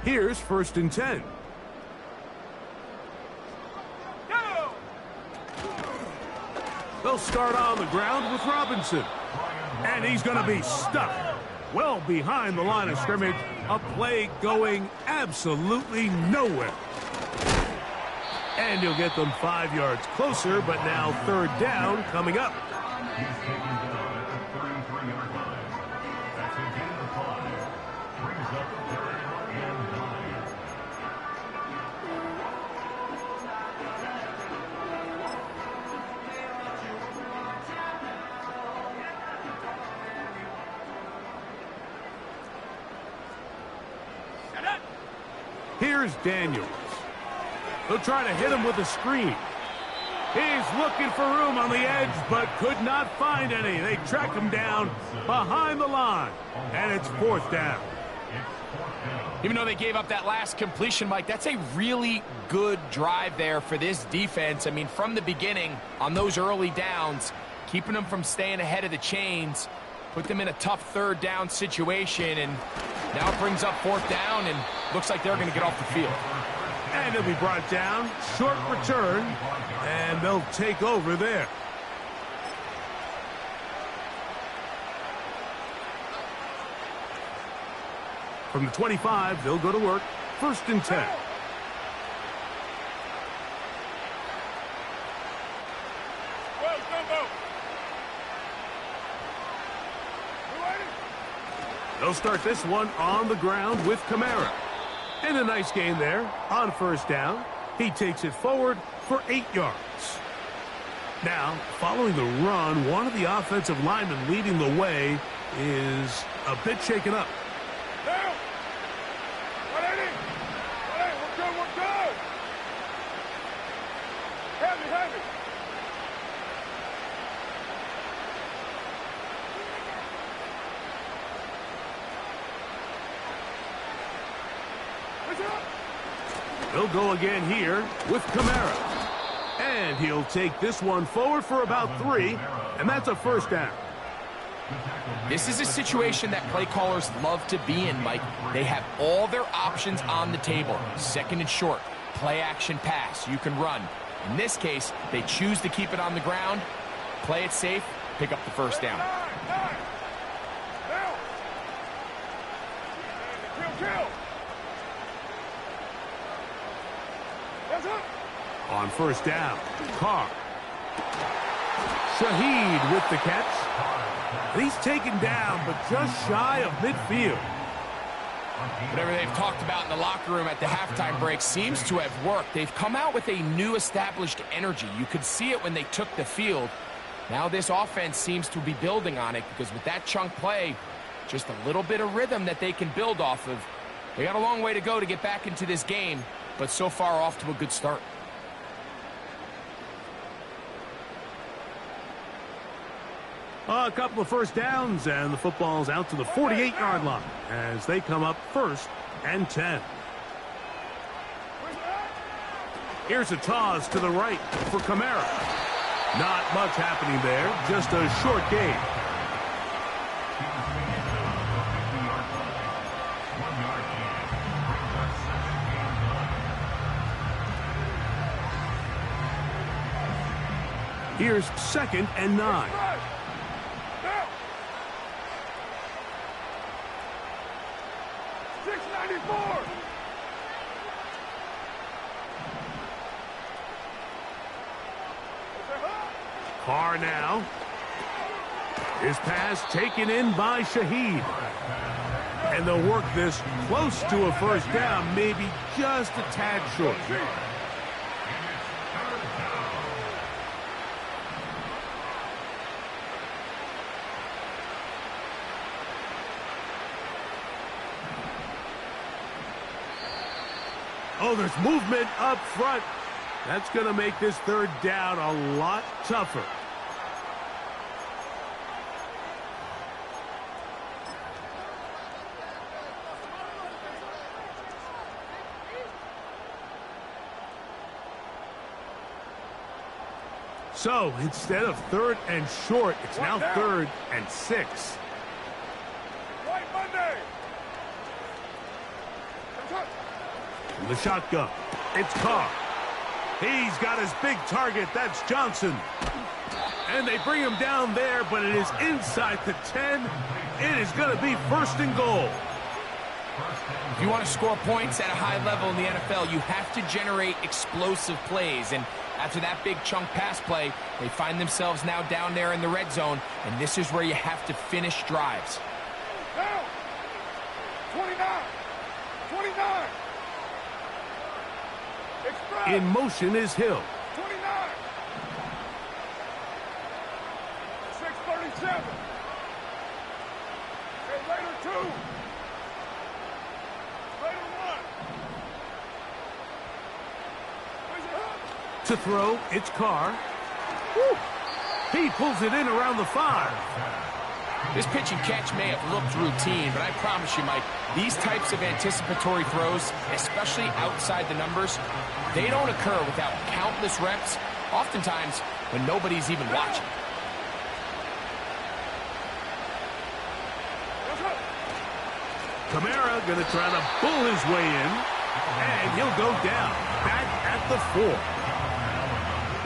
Here's 1st and 10. Go! They'll start on the ground with Robinson. And he's going to be stuck well behind the line of scrimmage. A play going absolutely nowhere. And he'll get them 5 yards closer, but now 3rd down coming up. He's taken down at the 33-yard line. That's a gain of 5. Brings up 3rd and 9. Here's Daniels. They'll try to hit him with a screen. He's looking for room on the edge, but could not find any. They track him down behind the line, and it's 4th down. Even though they gave up that last completion, Mike, that's a really good drive there for this defense. I mean, from the beginning, on those early downs, keeping them from staying ahead of the chains, put them in a tough 3rd down situation, and now it brings up 4th down, and looks like they're going to get off the field. And he'll be brought down. Short return, and they'll take over there. From the 25, they'll go to work. 1st and 10. They'll start this one on the ground with Kamara. And a nice gain there on 1st down. He takes it forward for 8 yards. Now, following the run, one of the offensive linemen leading the way is a bit shaken up. Down! 180! 180, we're good, we're good! Heavy, heavy! They'll go again here with Kamara. And he'll take this one forward for about 3, and that's a 1st down. This is a situation that play callers love to be in, Mike. They have all their options on the table. 2nd and short, play action pass, you can run. In this case, they choose to keep it on the ground, play it safe, pick up the 1st down. Kill! On 1st down, Carr. Shaheed with the catch. He's taken down, but just shy of midfield. Whatever they've talked about in the locker room at the halftime break seems to have worked. They've come out with a new established energy. You could see it when they took the field. Now this offense seems to be building on it because with that chunk play, just a little bit of rhythm that they can build off of. They got a long way to go to get back into this game, but so far off to a good start. A couple of 1st downs, and the football's out to the 48-yard line as they come up 1st and 10. Here's a toss to the right for Kamara. Not much happening there, just a short gain. Here's 2nd and 9. 694! Carr now. His pass taken in by Shaheed. And they'll work this close to a first down, maybe just a tad short. Oh, there's movement up front. That's going to make this third down a lot tougher. So, instead of 3rd and short, it's now 3rd and 6. Right Monday. From the shotgun, it's Carr. He's got his big target. That's Johnson. And they bring him down there, but it is inside the 10. It is going to be 1st and goal. If you want to score points at a high level in the NFL, you have to generate explosive plays. And after that big chunk pass play, they find themselves now down there in the red zone, and this is where you have to finish drives. Down. 29. 29. Express. In motion is Hill. 29. 637. Okay, later 2. Later 1. Where's your hook? To throw, it's Carr. Woo. He pulls it in around the 5. This pitch and catch may have looked routine, but I promise you, Mike, these types of anticipatory throws, especially outside the numbers, they don't occur without countless reps, oftentimes when nobody's even watching. Kamara going to try to pull his way in, and he'll go down, back at the 4.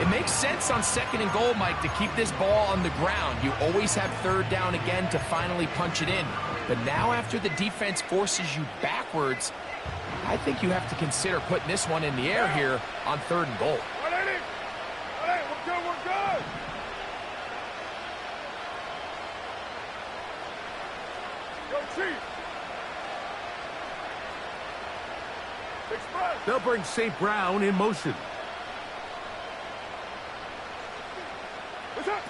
It makes sense on 2nd and goal, Mike, to keep this ball on the ground. You always have 3rd down again to finally punch it in. But now after the defense forces you backwards, I think you have to consider putting this one in the air here on 3rd and goal. 180. 180. We're good. We're good. Go Chief. Express. They'll bring St. Brown in motion. What's up?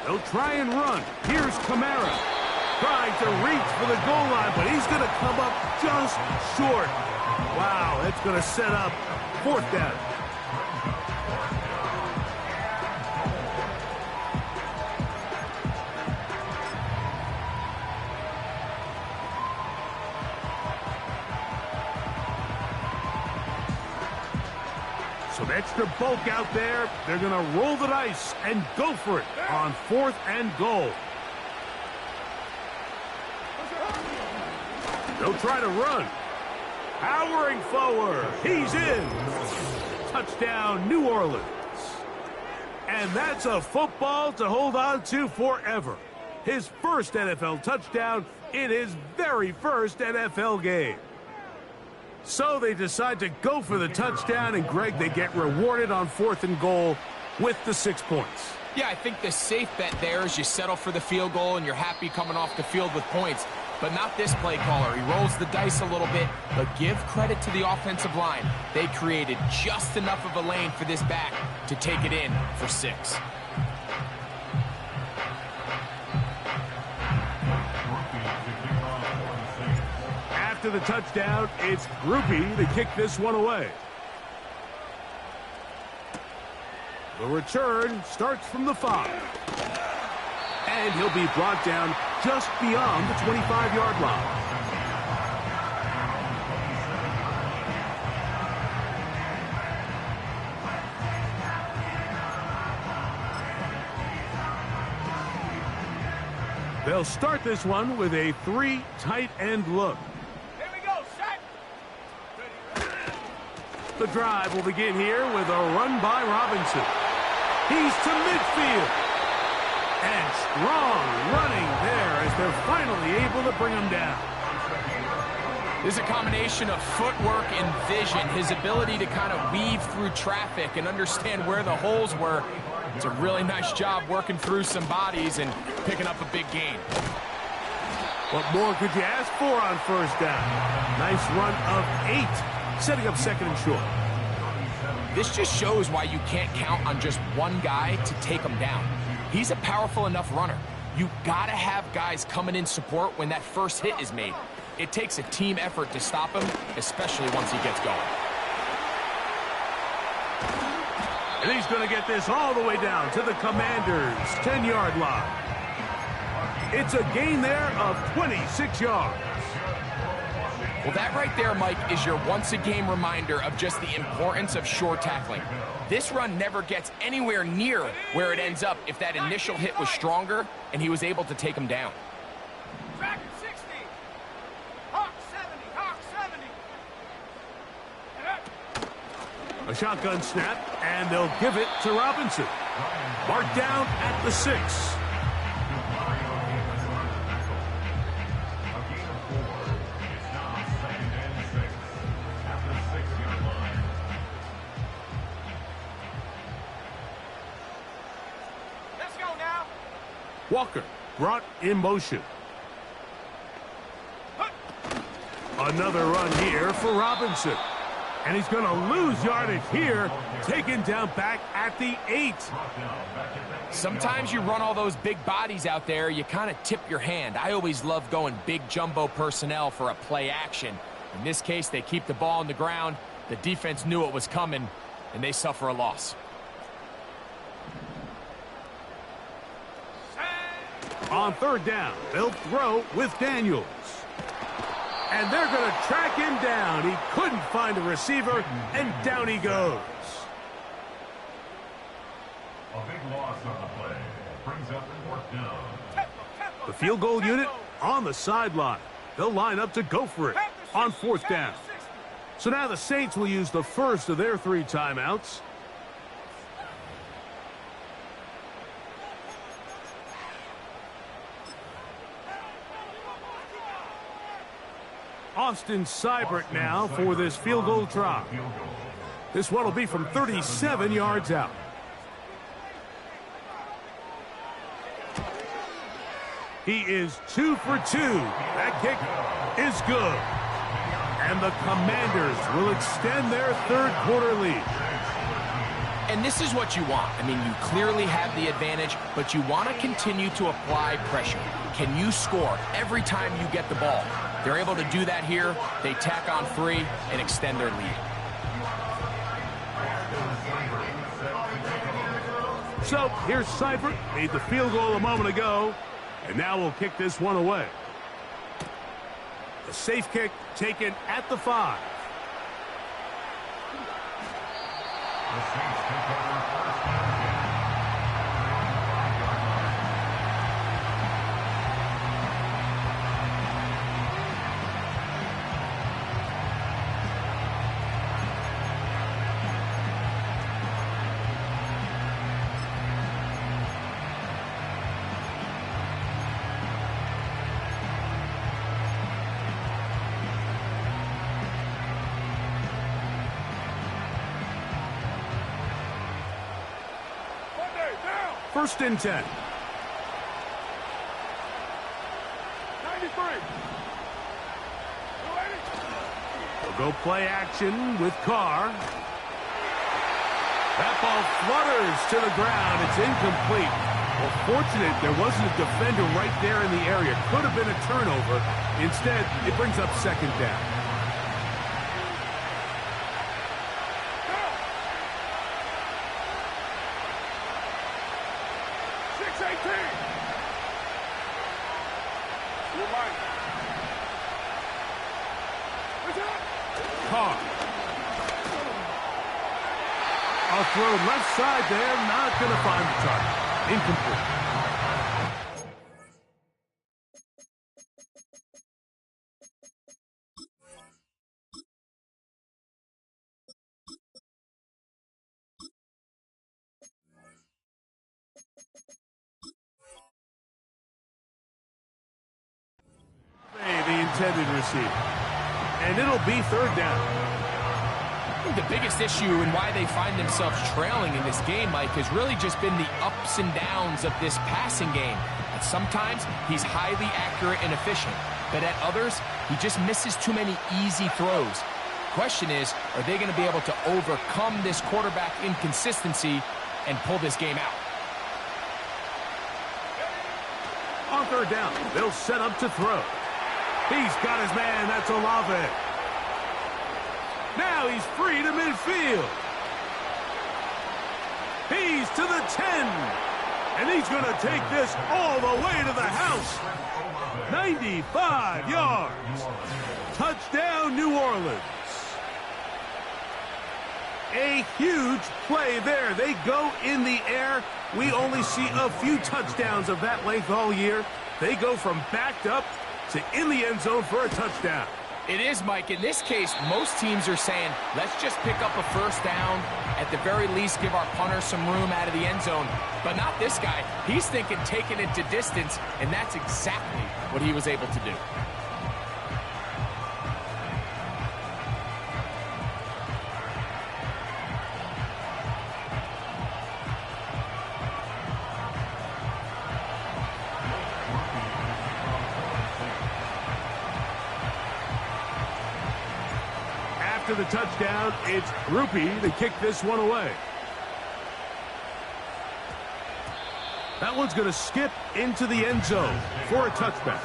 They'll try and run. Here's Kamara. Trying to reach for the goal line, but he's going to come up just short. Wow, that's going to set up 4th down. Some extra bulk out there. They're going to roll the dice and go for it on 4th and goal. They'll try to run. Powering forward. He's in. Touchdown, New Orleans. And that's a football to hold on to forever. His first NFL touchdown in his very first NFL game. So they decide to go for the touchdown, and Greg, they get rewarded on 4th and goal with the 6 points. Yeah, I think the safe bet there is you settle for the field goal and you're happy coming off the field with points. But not this play caller. He rolls the dice a little bit, but give credit to the offensive line. They created just enough of a lane for this back to take it in for 6. After the touchdown, it's Grupe to kick this one away. The return starts from the 5. And he'll be brought down just beyond the 25-yard line. They'll start this one with a 3 tight end look. Here we go. Set. The drive will begin here with a run by Robinson. He's to midfield. And strong running there as they're finally able to bring him down. There's a combination of footwork and vision, his ability to kind of weave through traffic and understand where the holes were. It's a really nice job working through some bodies and picking up a big gain. What more could you ask for on first down? Nice run of 8, setting up second and short. This just shows why you can't count on just one guy to take him down. He's a powerful enough runner. You gotta have guys coming in support when that first hit is made. It takes a team effort to stop him, especially once he gets going. And he's going to get this all the way down to the Commanders' 10-yard line. It's a gain there of 26 yards. Well, that right there, Mike, is your once-a-game reminder of just the importance of short tackling. This run never gets anywhere near where it ends up if that initial hit was stronger and he was able to take him down. Track 60. Hawk 70. Hawk 70. A shotgun snap, and they'll give it to Robinson. Marked down at the 6. Let's go now. Walker brought in motion. Another run here for Robinson. And he's going to lose yardage here, taken down back at the 8. Sometimes you run all those big bodies out there, you kind of tip your hand. I always love going big jumbo personnel for a play action. In this case, they keep the ball on the ground. The defense knew it was coming, and they suffer a loss. On third down, they'll throw with Daniels. And they're going to track him down. He couldn't find a receiver, and down he goes. A big loss on the play. Brings up fourth down. The field goal unit on the sideline. They'll line up to go for it on fourth down. So now the Saints will use the first of their 3 timeouts. Austin Seibert now for this field goal try. This one will be from 37 yards out. He is 2 for 2. That kick is good. And the Commanders will extend their third quarter lead. And this is what you want. I mean, you clearly have the advantage, but you want to continue to apply pressure. Can you score every time you get the ball? They're able to do that here. They tack on 3 and extend their lead. So here's Seibert, made the field goal a moment ago, and now we'll kick this one away. A safe kick taken at the 5. The Saints take over first down again. First and 10. 93. They'll go play action with Carr. That ball flutters to the ground. It's incomplete. Well, fortunate there wasn't a defender right there in the area. Could have been a turnover. Instead, it brings up second down. Carr. I'll throw left side there, not going to find the target. Incomplete. The intended receiver. And it'll be third down. I think the biggest issue and why they find themselves trailing in this game, Mike, has really just been the ups and downs of this passing game. And sometimes he's highly accurate and efficient, but at others, he just misses too many easy throws. Question is, are they going to be able to overcome this quarterback inconsistency and pull this game out? On third down, they'll set up to throw. He's got his man, that's Olave. Now he's free to midfield. He's to the 10. And he's going to take this all the way to the house. 95 yards. Touchdown, New Orleans. A huge play there. They go in the air. We only see a few touchdowns of that length all year. They go from backed up to in the end zone for a touchdown. It is, Mike. In this case, most teams are saying, let's just pick up a first down. At the very least, give our punter some room out of the end zone. But not this guy. He's thinking taking it to distance, and that's exactly what he was able to do. After the touchdown, it's Grupe to kick this one away. That one's going to skip into the end zone for a touchback.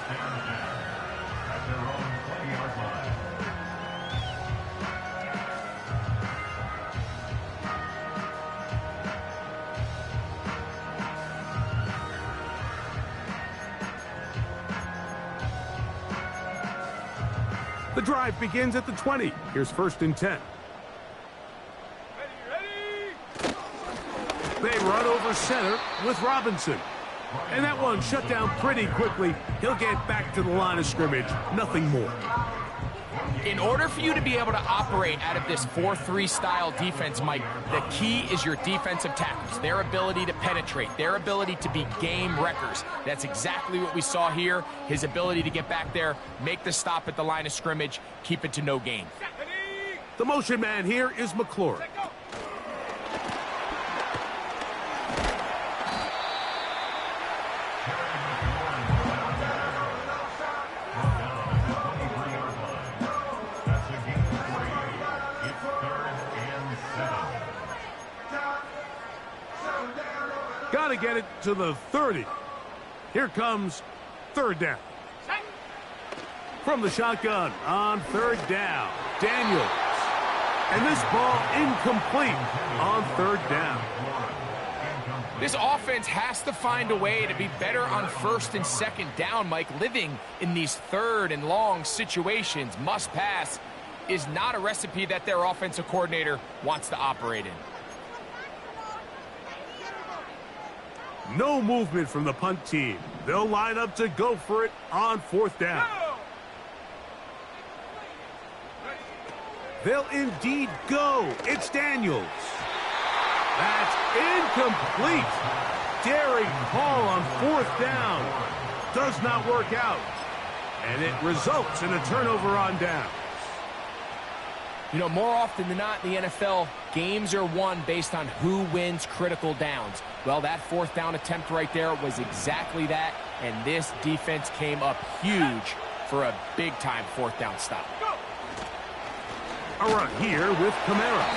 The drive begins at the 20. Here's 1st and 10. Ready. They run over center with Robinson. And that one shut down pretty quickly. He'll get back to the line of scrimmage. Nothing more. In order for you to be able to operate out of this 4-3 style defense, Mike, the key is your defensive tackles, their ability to penetrate, their ability to be game wreckers. That's exactly what we saw here, his ability to get back there, make the stop at the line of scrimmage, keep it to no gain. The motion man here is McLaurin. Got to get it to the 30. Here comes 3rd down. From the shotgun on 3rd down, Daniels. And this ball incomplete on 3rd down. This offense has to find a way to be better on 1st and 2nd down, Mike. Living in these 3rd and long situations, must pass, is not a recipe that their offensive coordinator wants to operate in. No movement from the punt team. They'll line up to go for it on 4th down. They'll indeed go. It's Daniels. That's incomplete. Daring call on 4th down. Does not work out. And it results in a turnover on down. You know, more often than not in the NFL, games are won based on who wins critical downs. Well, that 4th down attempt right there was exactly that, and this defense came up huge for a big-time 4th down stop. A run here with Kamara.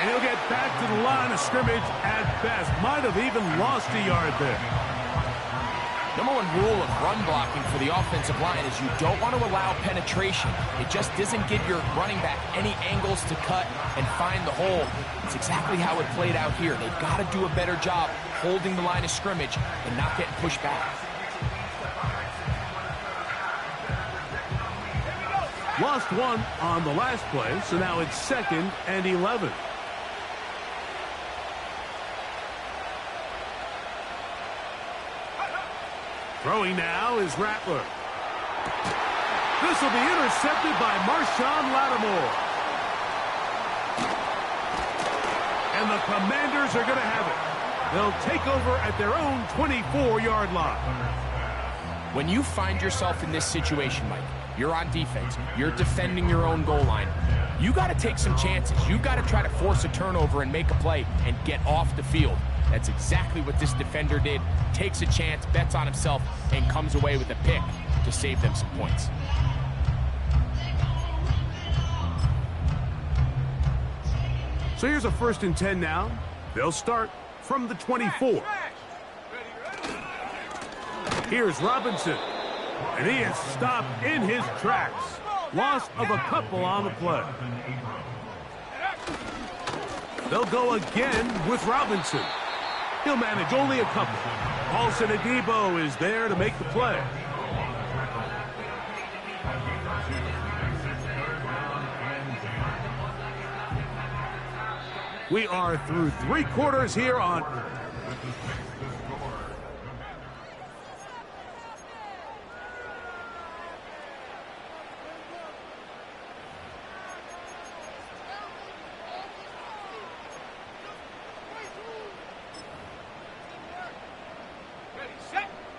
And he'll get back to the line of scrimmage at best. Might have even lost a yard there. Number one rule of run blocking for the offensive line is you don't want to allow penetration. It just doesn't give your running back any angles to cut and find the hole. It's exactly how it played out here. They've got to do a better job holding the line of scrimmage and not getting pushed back. Lost one on the last play, so now it's 2nd and 11. Throwing now is Rattler. This will be intercepted by Marshawn Lattimore. And the Commanders are going to have it. They'll take over at their own 24-yard line. When you find yourself in this situation, Mike, You're on defense. You're defending your own goal line. You got to take some chances. You got to try to force a turnover and make a play and get off the field. That's exactly what this defender did. Takes a chance, bets on himself, and comes away with a pick to save them some points. So here's a 1st and 10 now. They'll start from the 24. Here's Robinson. And he is stopped in his tracks. Loss of a couple on the play. They'll go again with Robinson. He'll manage only a couple. Paulson Adebo is there to make the play. We are through 3 quarters here on...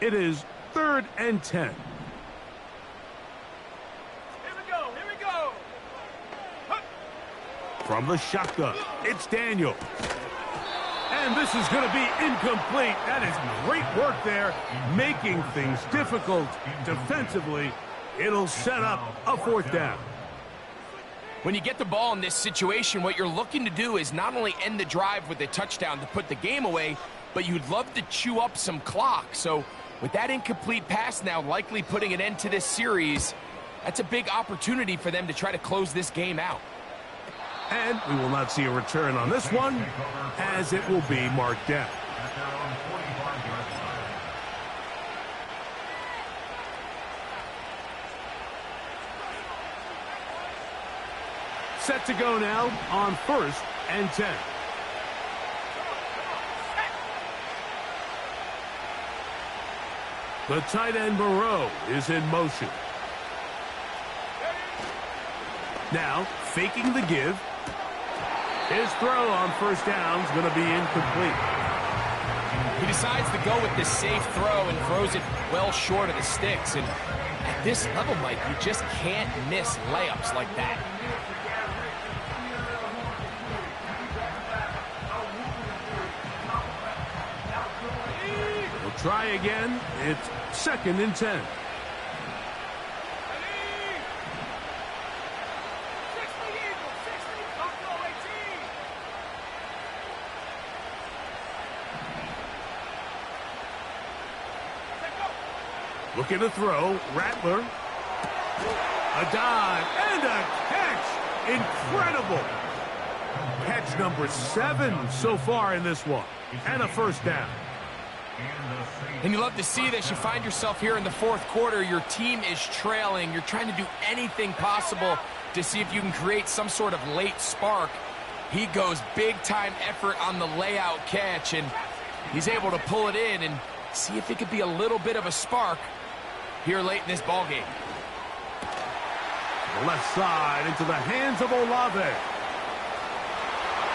It is 3rd and 10. Here we go. Here we go. From the shotgun, it's Daniel. And this is going to be incomplete. That is great work there, making things difficult defensively. It'll set up a 4th down. When you get the ball in this situation, what you're looking to do is not only end the drive with a touchdown to put the game away, but you'd love to chew up some clock. So with that incomplete pass now likely putting an end to this series, that's a big opportunity for them to try to close this game out. And we will not see a return on this one, as it will be marked down. Set to go now on 1st and 10. The tight end Moreau is in motion. Now, faking the give. His throw on 1st down is going to be incomplete. He decides to go with this safe throw and throws it well short of the sticks. And at this level, Mike, you just can't miss layups like that. We'll try again. It's 2nd and 10. Looking to throw, Rattler. A dive and a catch. Incredible. Catch number 7 so far in this one. And a 1st down. And you love to see this. You find yourself here in the 4th quarter. Your team is trailing. You're trying to do anything possible to see if you can create some sort of late spark. He goes big-time effort on the layout catch, and he's able to pull it in and see if it could be a little bit of a spark here late in this ball game. The left side into the hands of Olave.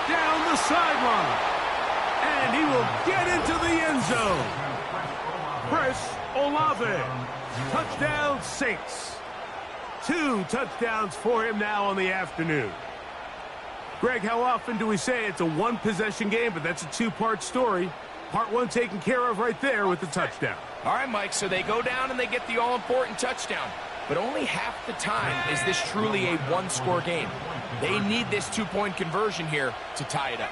Down the sideline. And he will get into the end zone. Chris Olave. Touchdown Saints. 2 touchdowns for him now on the afternoon. Greg, how often do we say it's a 1-possession game, but that's a 2-part story? Part 1 taken care of right there with the touchdown. All right, Mike, so they go down and they get the all-important touchdown. But only half the time is this truly a 1-score game. They need this 2-point conversion here to tie it up.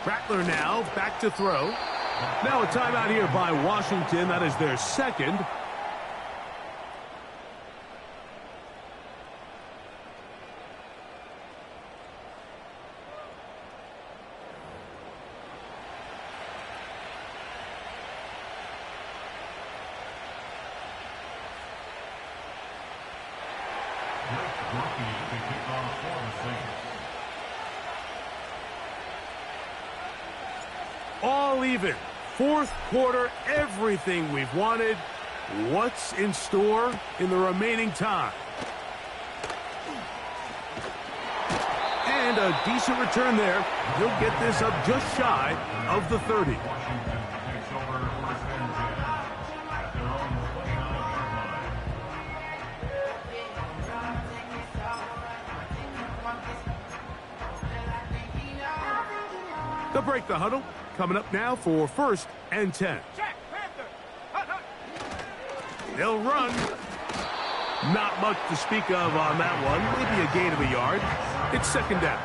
Rattler now back to throw. Now a timeout here by Washington. That is their 2nd. All even. 4th quarter, everything we've wanted. What's in store in the remaining time? And a decent return there. He'll get this up just shy of the 30. Washington takes over 1st and 10 at their own 29-yard line. They'll break the huddle. Coming up now for 1st and 10. Check, Panther. Hut, hut. They'll run. Not much to speak of on that one. Maybe a gain of a yard. It's 2nd down.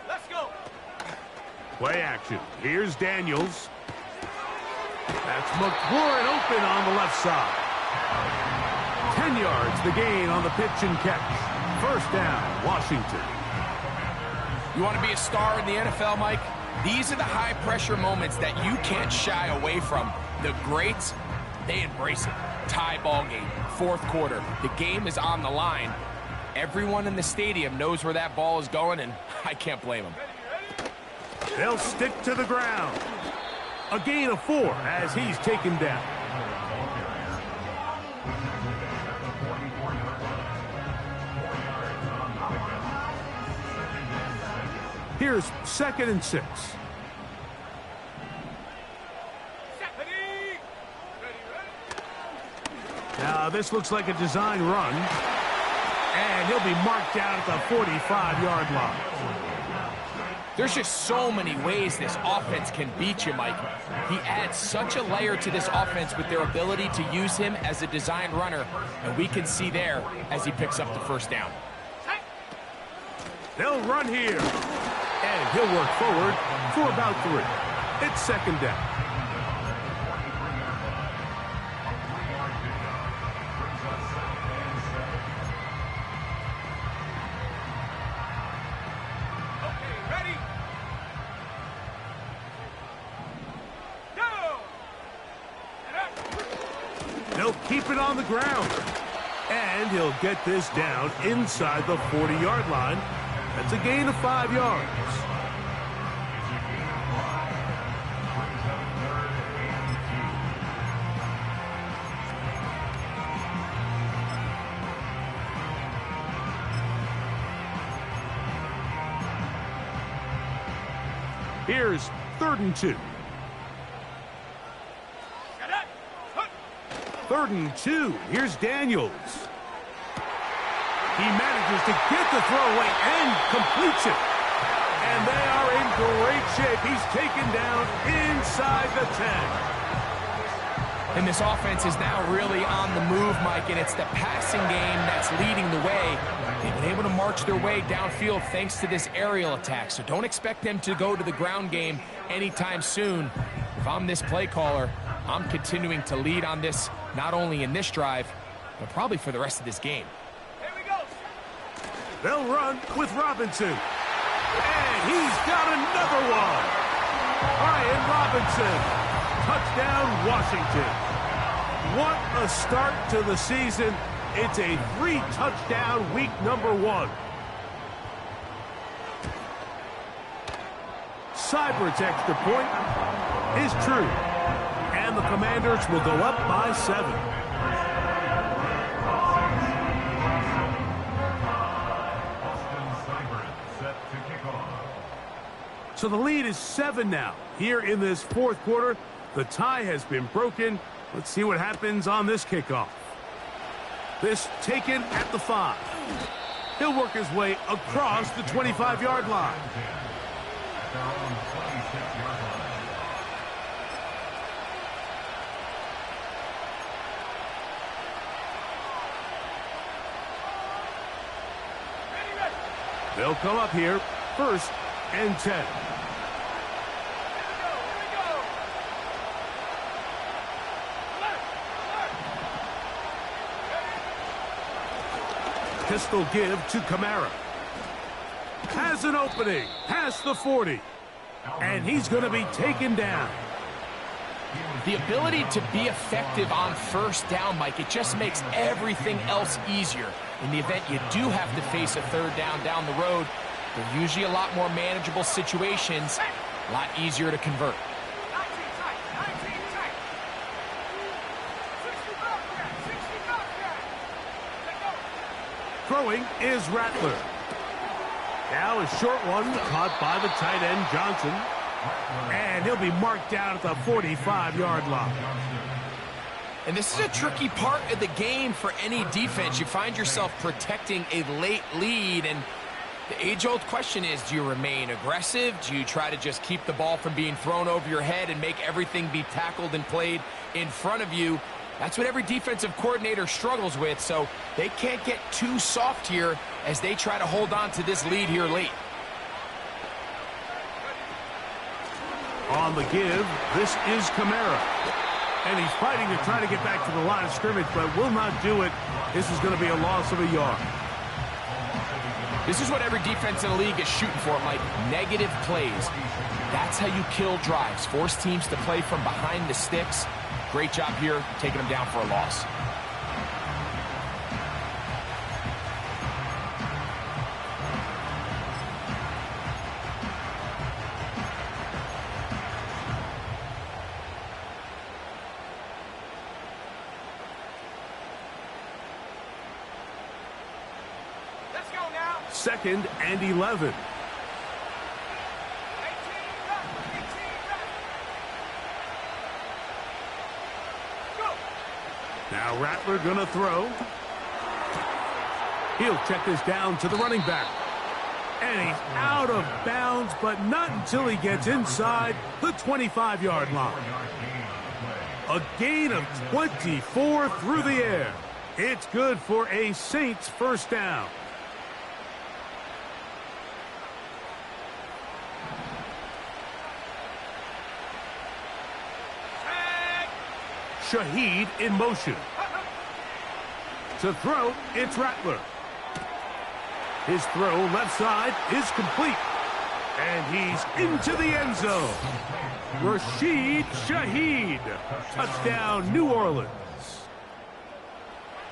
Let's go. Play action. Here's Daniels. That's McLaurin open on the left side. 10 yards the gain on the pitch and catch. 1st down, Washington. You want to be a star in the NFL, Mike? These are the high-pressure moments that you can't shy away from. The greats, they embrace it. Tie ball game, 4th quarter. The game is on the line. Everyone in the stadium knows where that ball is going, and I can't blame them. They'll stick to the ground. A gain of 4 as he's taken down. Here's 2nd and 6. Ready. Now this looks like a design run. And he'll be marked down at the 45-yard line. There's just so many ways this offense can beat you, Mike. He adds such a layer to this offense with their ability to use him as a design runner, and we can see there as he picks up the 1st down. They'll run here. And he'll work forward for about 3. It's 2nd down. Okay, ready. Go. And up. They'll keep it on the ground. And he'll get this down inside the 40-yard line. That's a gain of 5 yards. Here's 3rd and 2. Get up. Hut. 3rd and 2. Here's Daniels. He manages to get the throwaway and completes it. And they are in great shape. He's taken down inside the 10. And this offense is now really on the move, Mike, and it's the passing game that's leading the way. They've been able to march their way downfield thanks to this aerial attack, so don't expect them to go to the ground game anytime soon. If I'm this play caller, I'm continuing to lead on this, not only in this drive, but probably for the rest of this game. Here we go. They'll run with Robinson. And he's got another one. Brian Robinson. Touchdown, Washington. What a start to the season. It's a 3-touchdown week number 1. Seibert's extra point is true. And the Commanders will go up by 7. So the lead is 7 now. Here in this 4th quarter, the tie has been broken. Let's see what happens on this kickoff. This taken at the 5. He'll work his way across the 25-yard line. Their own 26-yard line. Ready, ready. They'll come up here, 1st and 10. Here we go. Alert, alert. Pistol give to Kamara. Has an opening past the 40. And he's going to be taken down. The ability to be effective on first down, Mike, it just makes everything else easier. In the event you do have to face a third down the road, they're usually a lot more manageable situations, a lot easier to convert. 19 tight, 19 tight. 65 yards, 65 yards. Let go. Throwing is Rattler. Now a short one caught by the tight end Johnson. And he'll be marked down at the 45-yard line. And this is a tricky part of the game for any defense. You find yourself protecting a late lead, and the age-old question is, do you remain aggressive? Do you try to just keep the ball from being thrown over your head and make everything be tackled and played in front of you? That's what every defensive coordinator struggles with, so they can't get too soft here as they try to hold on to this lead here late. On the give, this is Kamara. And he's fighting to try to get back to the line of scrimmage, but will not do it. This is going to be a loss of a yard. This is what every defense in the league is shooting for, Mike. Negative plays. That's how you kill drives. Force teams to play from behind the sticks. Great job here, taking them down for a loss. Let's go now. 2nd and 11. 18 left, 18 left. Go. Now Rattler gonna throw. He'll check this down to the running back. And he's out of bounds, but not until he gets inside the 25-yard line. A gain of 24 through the air. It's good for a Saints first down. Shaheed in motion. To throw, it's Rattler. His throw left side is complete. And he's into the end zone. Rashid Shaheed. Touchdown, New Orleans.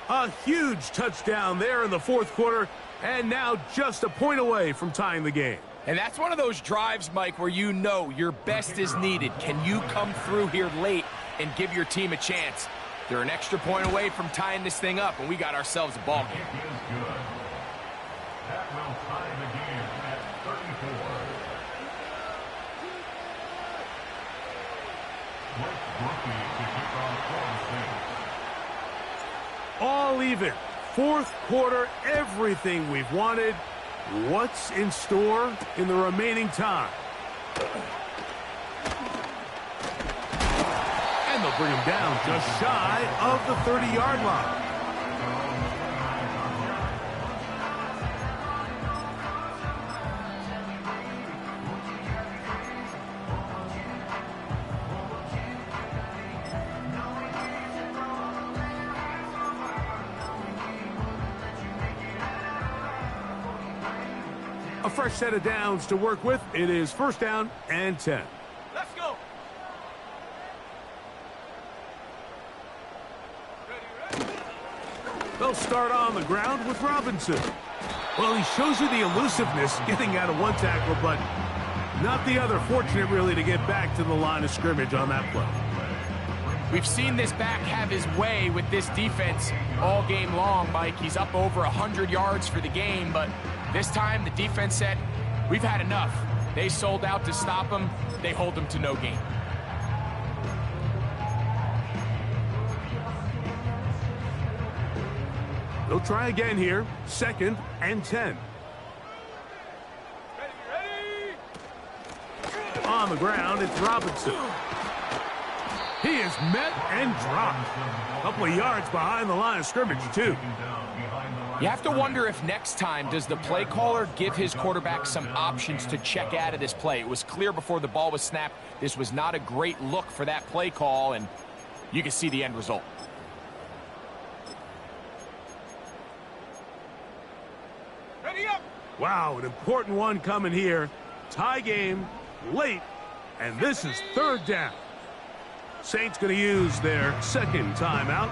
A huge touchdown there in the fourth quarter, and now just a point away from tying the game. And that's one of those drives, Mike, where you know your best is needed. Can you come through here late and give your team a chance? They're an extra point away from tying this thing up, and we got ourselves a ball game. That will tie the game at 34. Blake Murphy to kick off for the Saints. All even. Fourth quarter, everything we've wanted. What's in store in the remaining time? And they'll bring him down just shy of the 30-yard line. A fresh set of downs to work with. It is first down and 10. Let's go. Ready. They'll start on the ground with Robinson. Well, he shows you the elusiveness getting out of one tackle, but not the other. Fortunate, really, to get back to the line of scrimmage on that play. We've seen this back have his way with this defense all game long, Mike. He's up over 100 yards for the game, but this time the defense said, we've had enough. They sold out to stop him. They hold him to no gain. They'll try again here. 2nd and 10. Ready. On the ground, it's Robinson. He is met and dropped. A couple of yards behind the line of scrimmage, too. You have to wonder if next time does the play caller give his quarterback some options to check out of this play. It was clear before the ball was snapped this was not a great look for that play call, and you can see the end result. Ready up. Wow, an important one coming here. Tie game, late, and this is third down. Saints going to use their second timeout.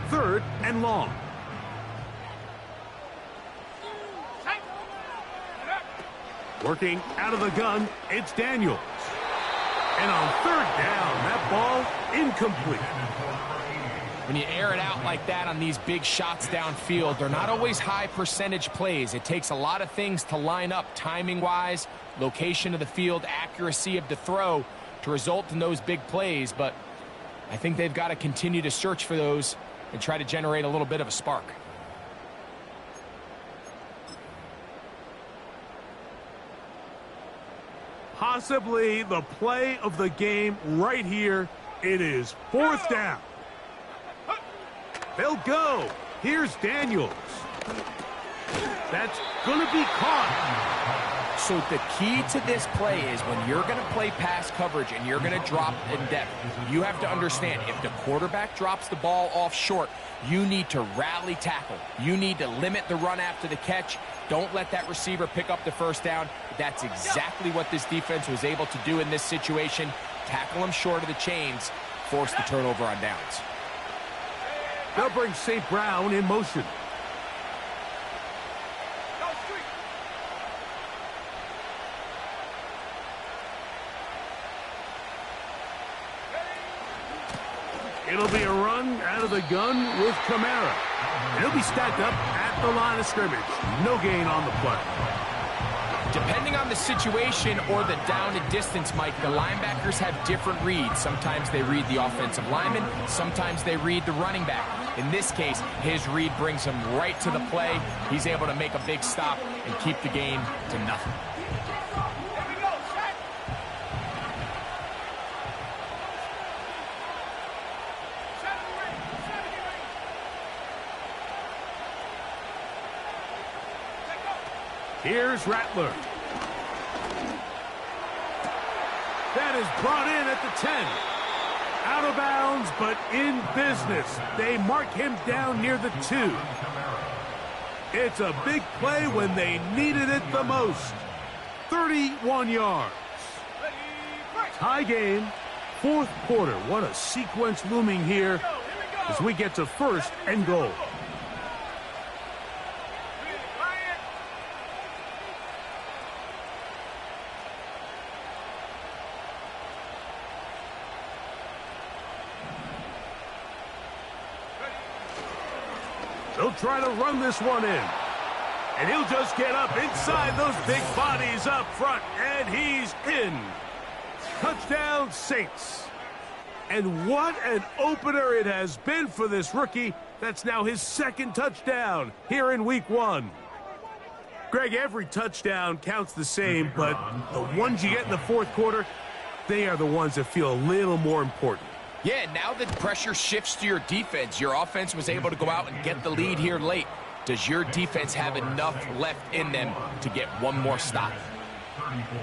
Third and long. Working out of the gun, it's Daniels. And on third down, that ball incomplete. When you air it out like that on these big shots downfield, they're not always high percentage plays. It takes a lot of things to line up timing-wise, location of the field, accuracy of the throw to result in those big plays. But I think they've got to continue to search for those and try to generate a little bit of a spark. Possibly the play of the game right here. It is fourth down. They'll go. Here's Daniels. That's going to be caught. So the key to this play is when you're going to play pass coverage and you're going to drop in depth, you have to understand if the quarterback drops the ball off short, you need to rally tackle. You need to limit the run after the catch. Don't let that receiver pick up the first down. That's exactly what this defense was able to do in this situation. Tackle him short of the chains, force the turnover on downs. They'll bring St. Brown in motion. It'll be a run out of the gun with Kamara. And he'll be stacked up at the line of scrimmage. No gain on the play. Depending on the situation or the down and distance, Mike, the linebackers have different reads. Sometimes they read the offensive lineman. Sometimes they read the running back. In this case, his read brings him right to the play. He's able to make a big stop and keep the game to nothing. Here's Rattler. That is brought in at the 10. Out of bounds, but in business. They mark him down near the 2. It's a big play when they needed it the most. 31 yards. Tie game, fourth quarter. What a sequence looming here as we get to first and goal. They'll try to run this one in. And he'll just get up inside those big bodies up front. And he's in. Touchdown, Saints. And what an opener it has been for this rookie. That's now his second touchdown here in week 1. Greg, every touchdown counts the same, but the ones you get in the fourth quarter, they are the ones that feel a little more important. Yeah, now the pressure shifts to your defense. Your offense was able to go out and get the lead here late. Does your defense have enough left in them to get one more stop? 34.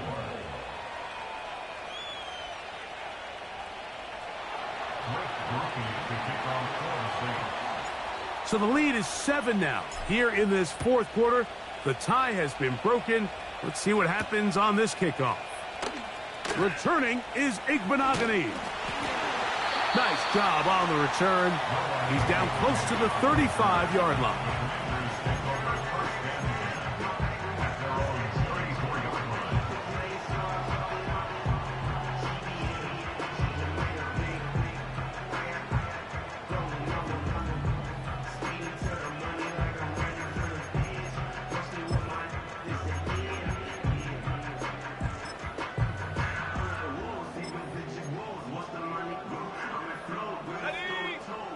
So the lead is 7 now. Here in this fourth quarter, the tie has been broken. Let's see what happens on this kickoff. Returning is Igbenogany. Nice job on the return. He's down close to the 35-yard line.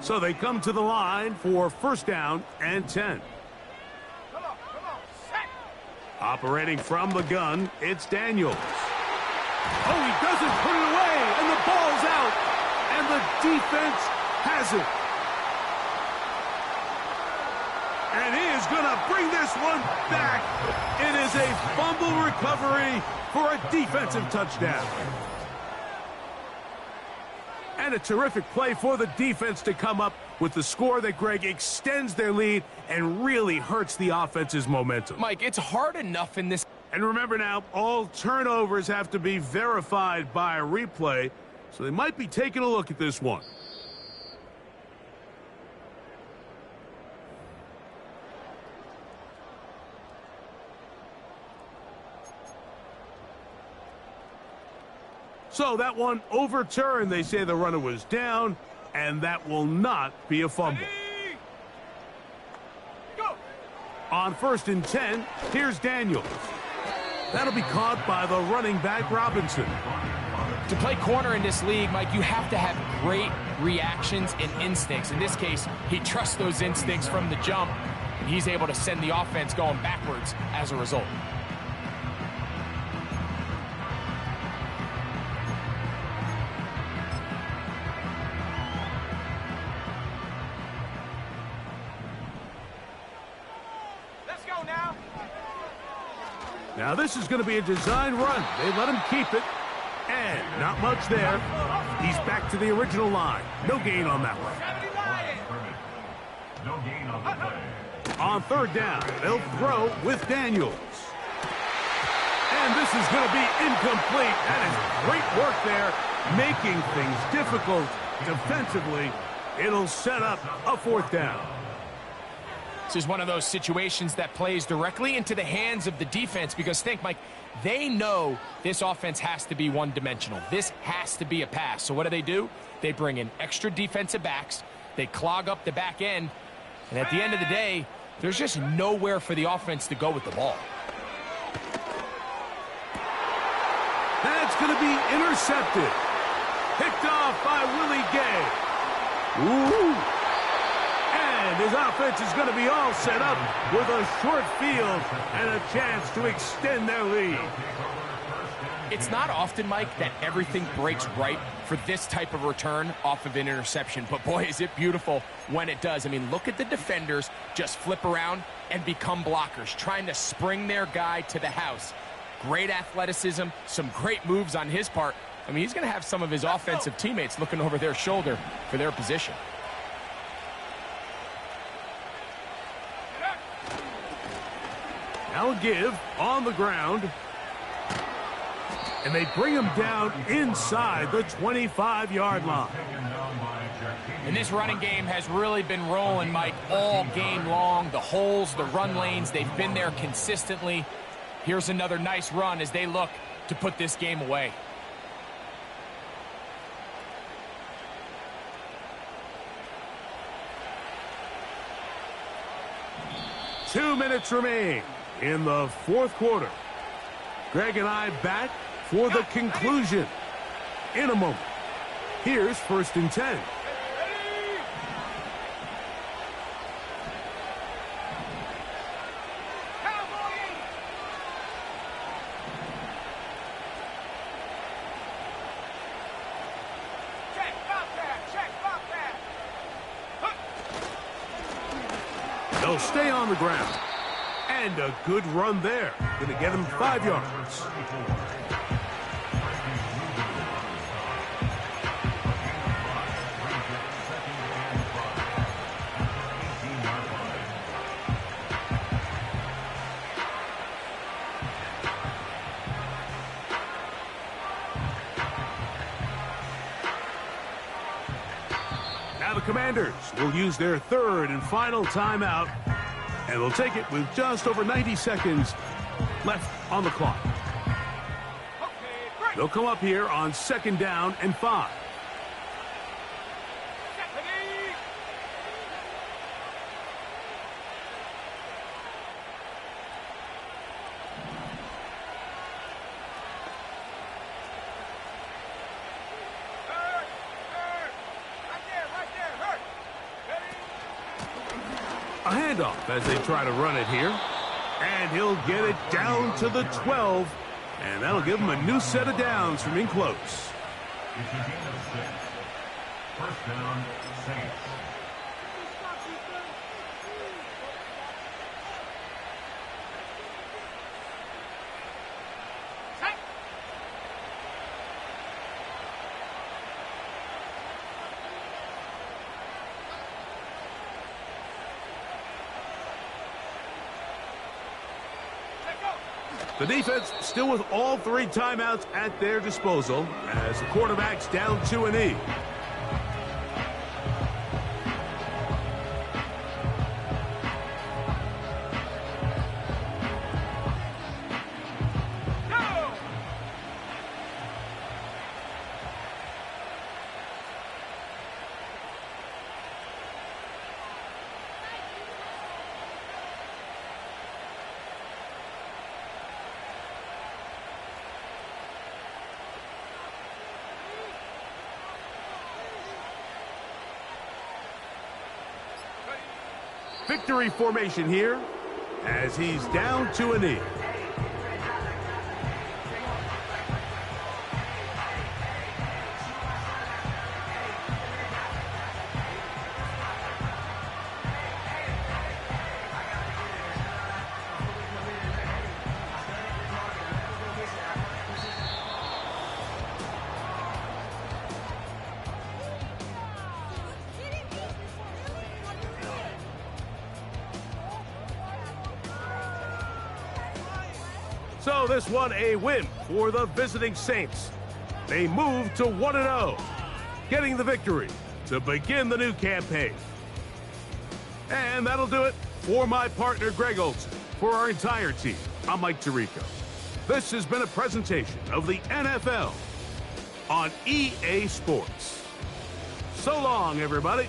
So they come to the line for first down and 10. Operating from the gun, it's Daniels. Oh, he doesn't put it away, and the ball's out, and the defense has it. And he is going to bring this one back. It is a fumble recovery for a defensive touchdown. And a terrific play for the defense to come up with the score that, Greg, extends their lead and really hurts the offense's momentum. Mike, it's hard enough in this. And remember now, all turnovers have to be verified by a replay, so they might be taking a look at this one. So that one overturned. They say the runner was down, and that will not be a fumble. Go. On 1st and 10, here's Daniels. That'll be caught by the running back, Robinson. To play corner in this league, Mike, you have to have great reactions and instincts. In this case, he trusts those instincts from the jump, and he's able to send the offense going backwards as a result. Let's go now. Now this is going to be a design run. They let him keep it. And not much there. He's back to the original line. No gain on that one. No gain on the play. On 3rd down, they'll throw with Daniels. And this is going to be incomplete. That is great work there, making things difficult defensively. It'll set up a 4th down. This is one of those situations that plays directly into the hands of the defense because think, Mike, they know this offense has to be one-dimensional. This has to be a pass. So what do? They bring in extra defensive backs. They clog up the back end. And at the end of the day, there's just nowhere for the offense to go with the ball. That's going to be intercepted. Picked off by Willie Gay. Ooh. And his offense is going to be all set up with a short field and a chance to extend their lead. It's not often, Mike, that everything breaks right for this type of return off of an interception. But, boy, is it beautiful when it does. I mean, look at the defenders just flip around and become blockers, trying to spring their guy to the house. Great athleticism, some great moves on his part. I mean, he's going to have some of his offensive teammates looking over their shoulder for their position. Now a give on the ground. And they bring him down inside the 25-yard line. And this running game has really been rolling, Mike, all game long. The holes, the run lanes, they've been there consistently. Here's another nice run as they look to put this game away. Two minutes remain in the 4th quarter. Greg and I back for the conclusion in a moment. Here's 1st and 10. They'll stay on the ground. And a good run there. Going to get him 5 yards. Now the Commanders will use their 3rd and final timeout. And they'll take it with just over 90 seconds left on the clock. They'll come up here on 2nd down and 5. A handoff as they try to run it here. And he'll get it down to the 12. And that'll give him a new set of downs from in close. It's a gain of 6. 1st down, Saints. The defense still with all 3 timeouts at their disposal as the quarterback's down to a knee. Victory formation here as he's down to a knee. So this one a win for the visiting Saints. They move to 1-0, getting the victory to begin the new campaign. And that'll do it for my partner Greg Olsen. For our entire team, I'm Mike Tirico. This has been a presentation of the NFL on EA Sports. So long, everybody.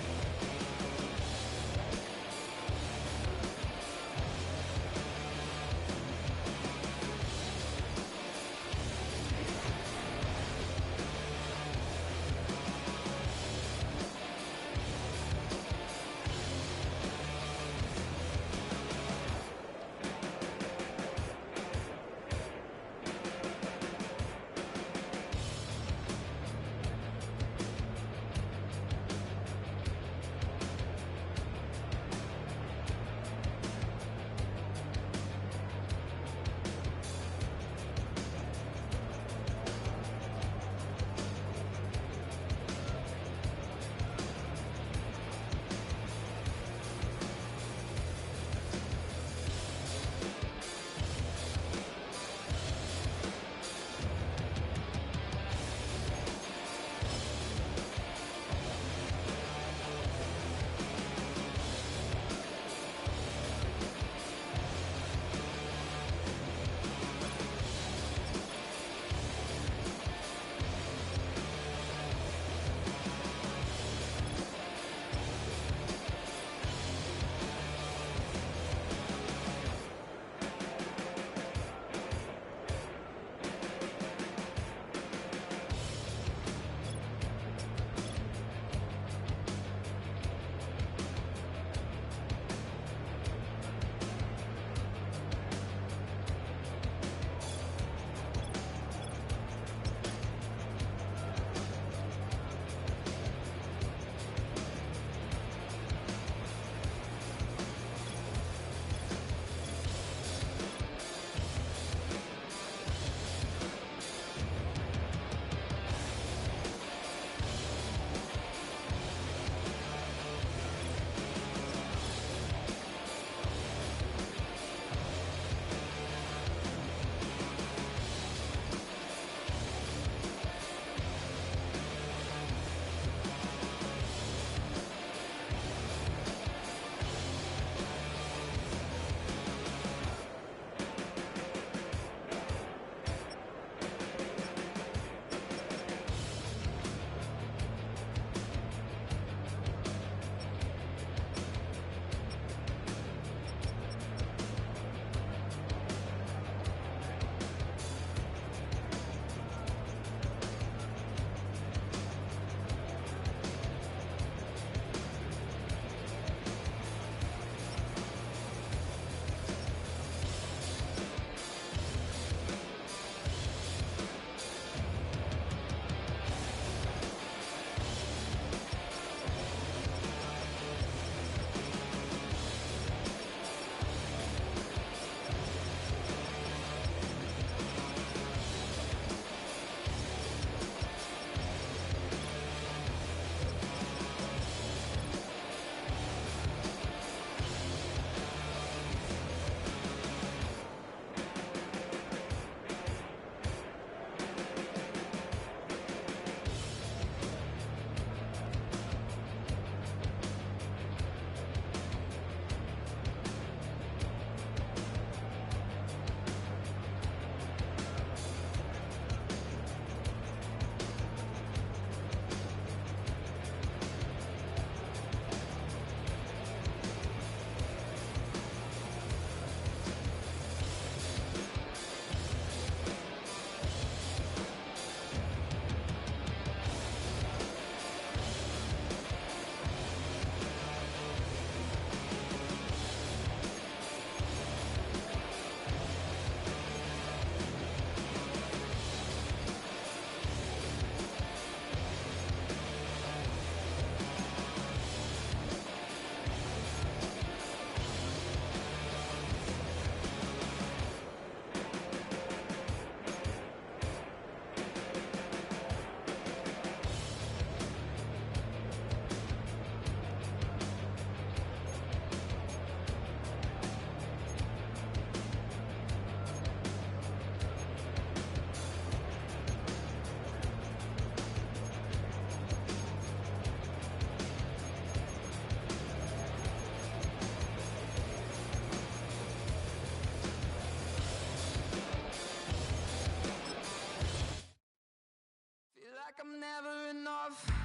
like I'm never enough.